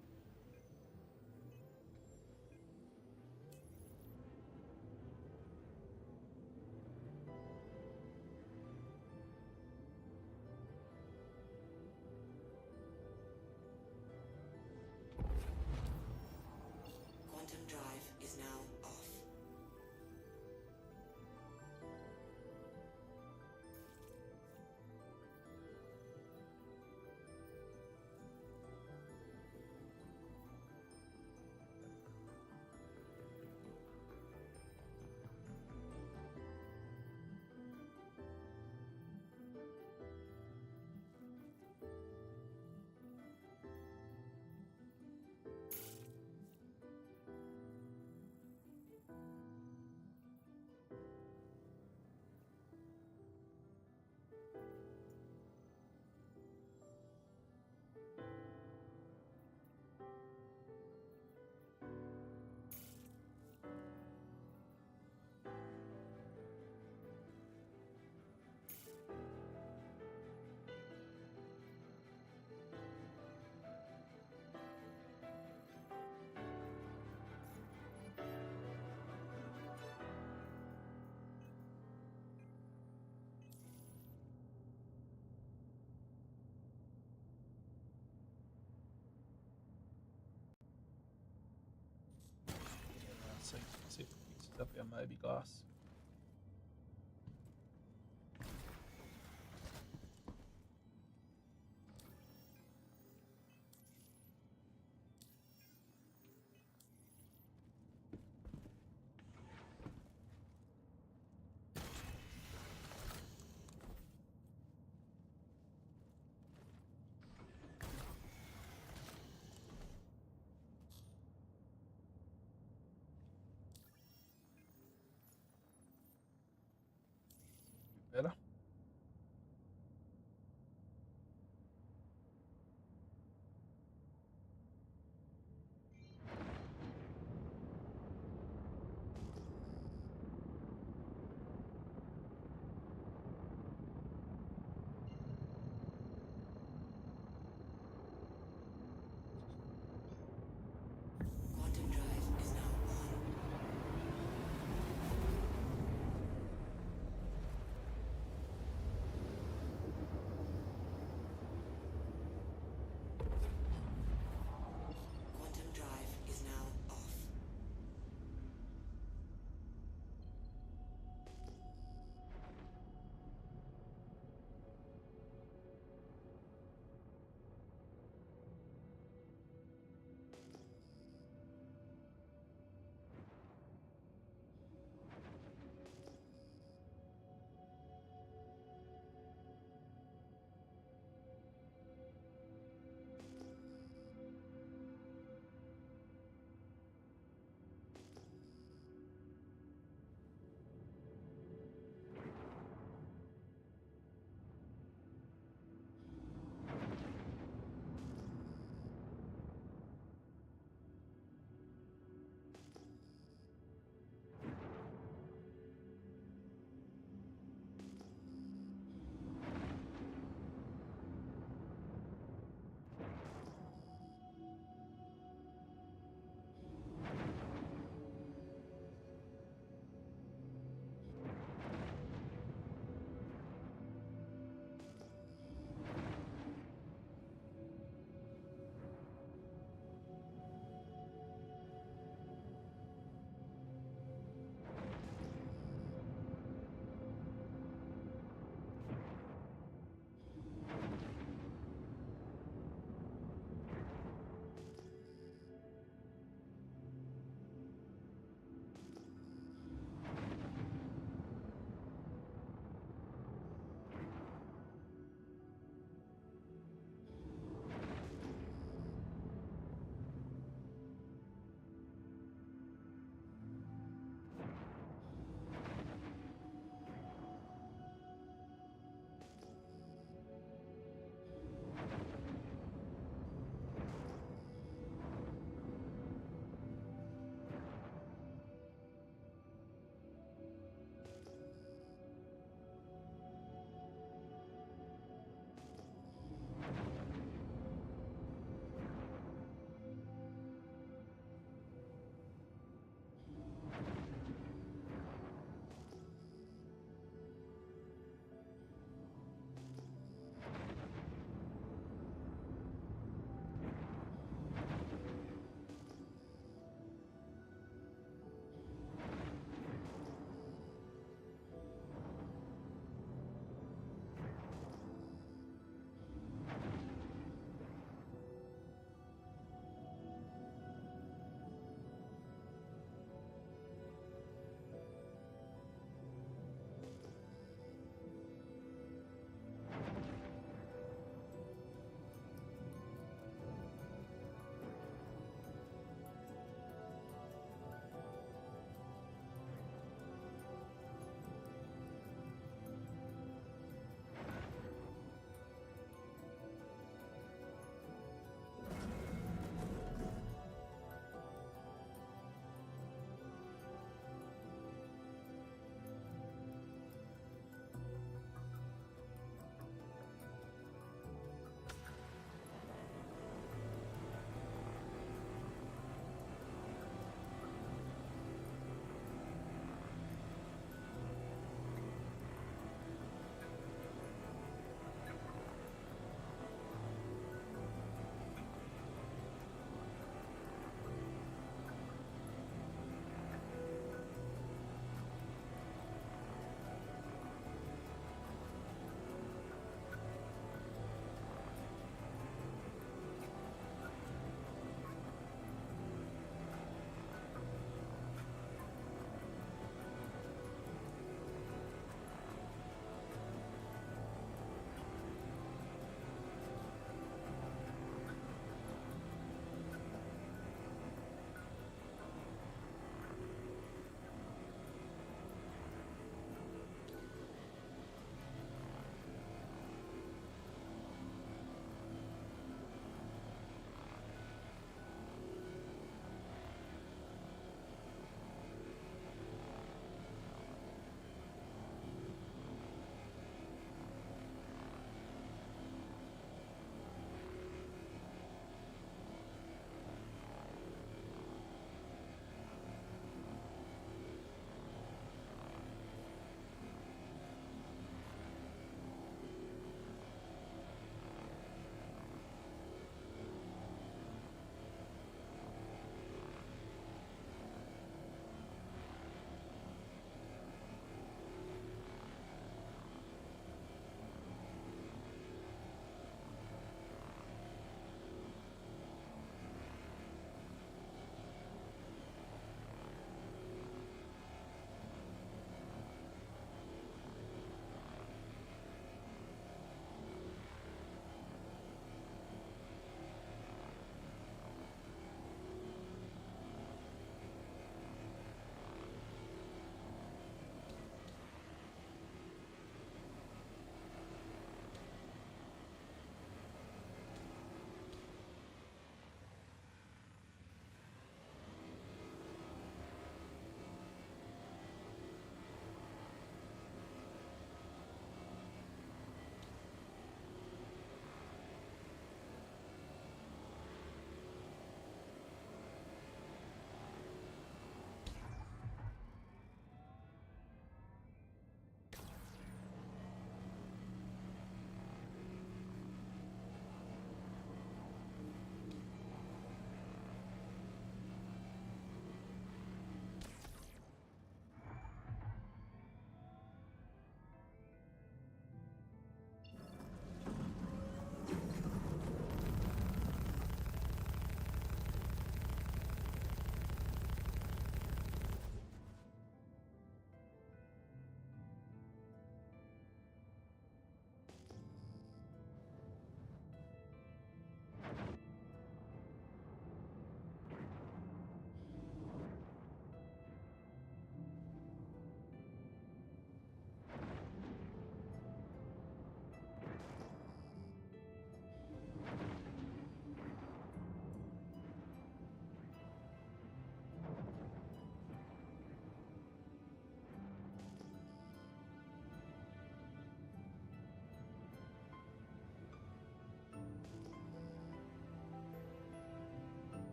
Quantum drive is now off. See if it fixes up our Moby glass.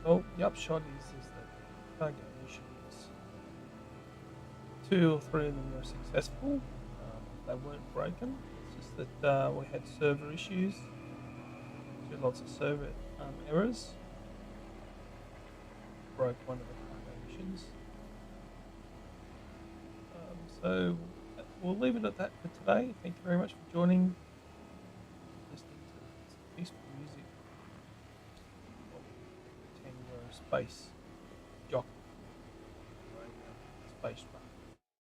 Well, the upshot is that the cargo missions, 2 or 3 of them were successful. They weren't broken. It's just that we had server issues, lots of server errors. Broke one of the cargo missions. So we'll leave it at that for today. Thank you very much for joining, listening to some peaceful music. Pretend we're a space jockey, or a space runner.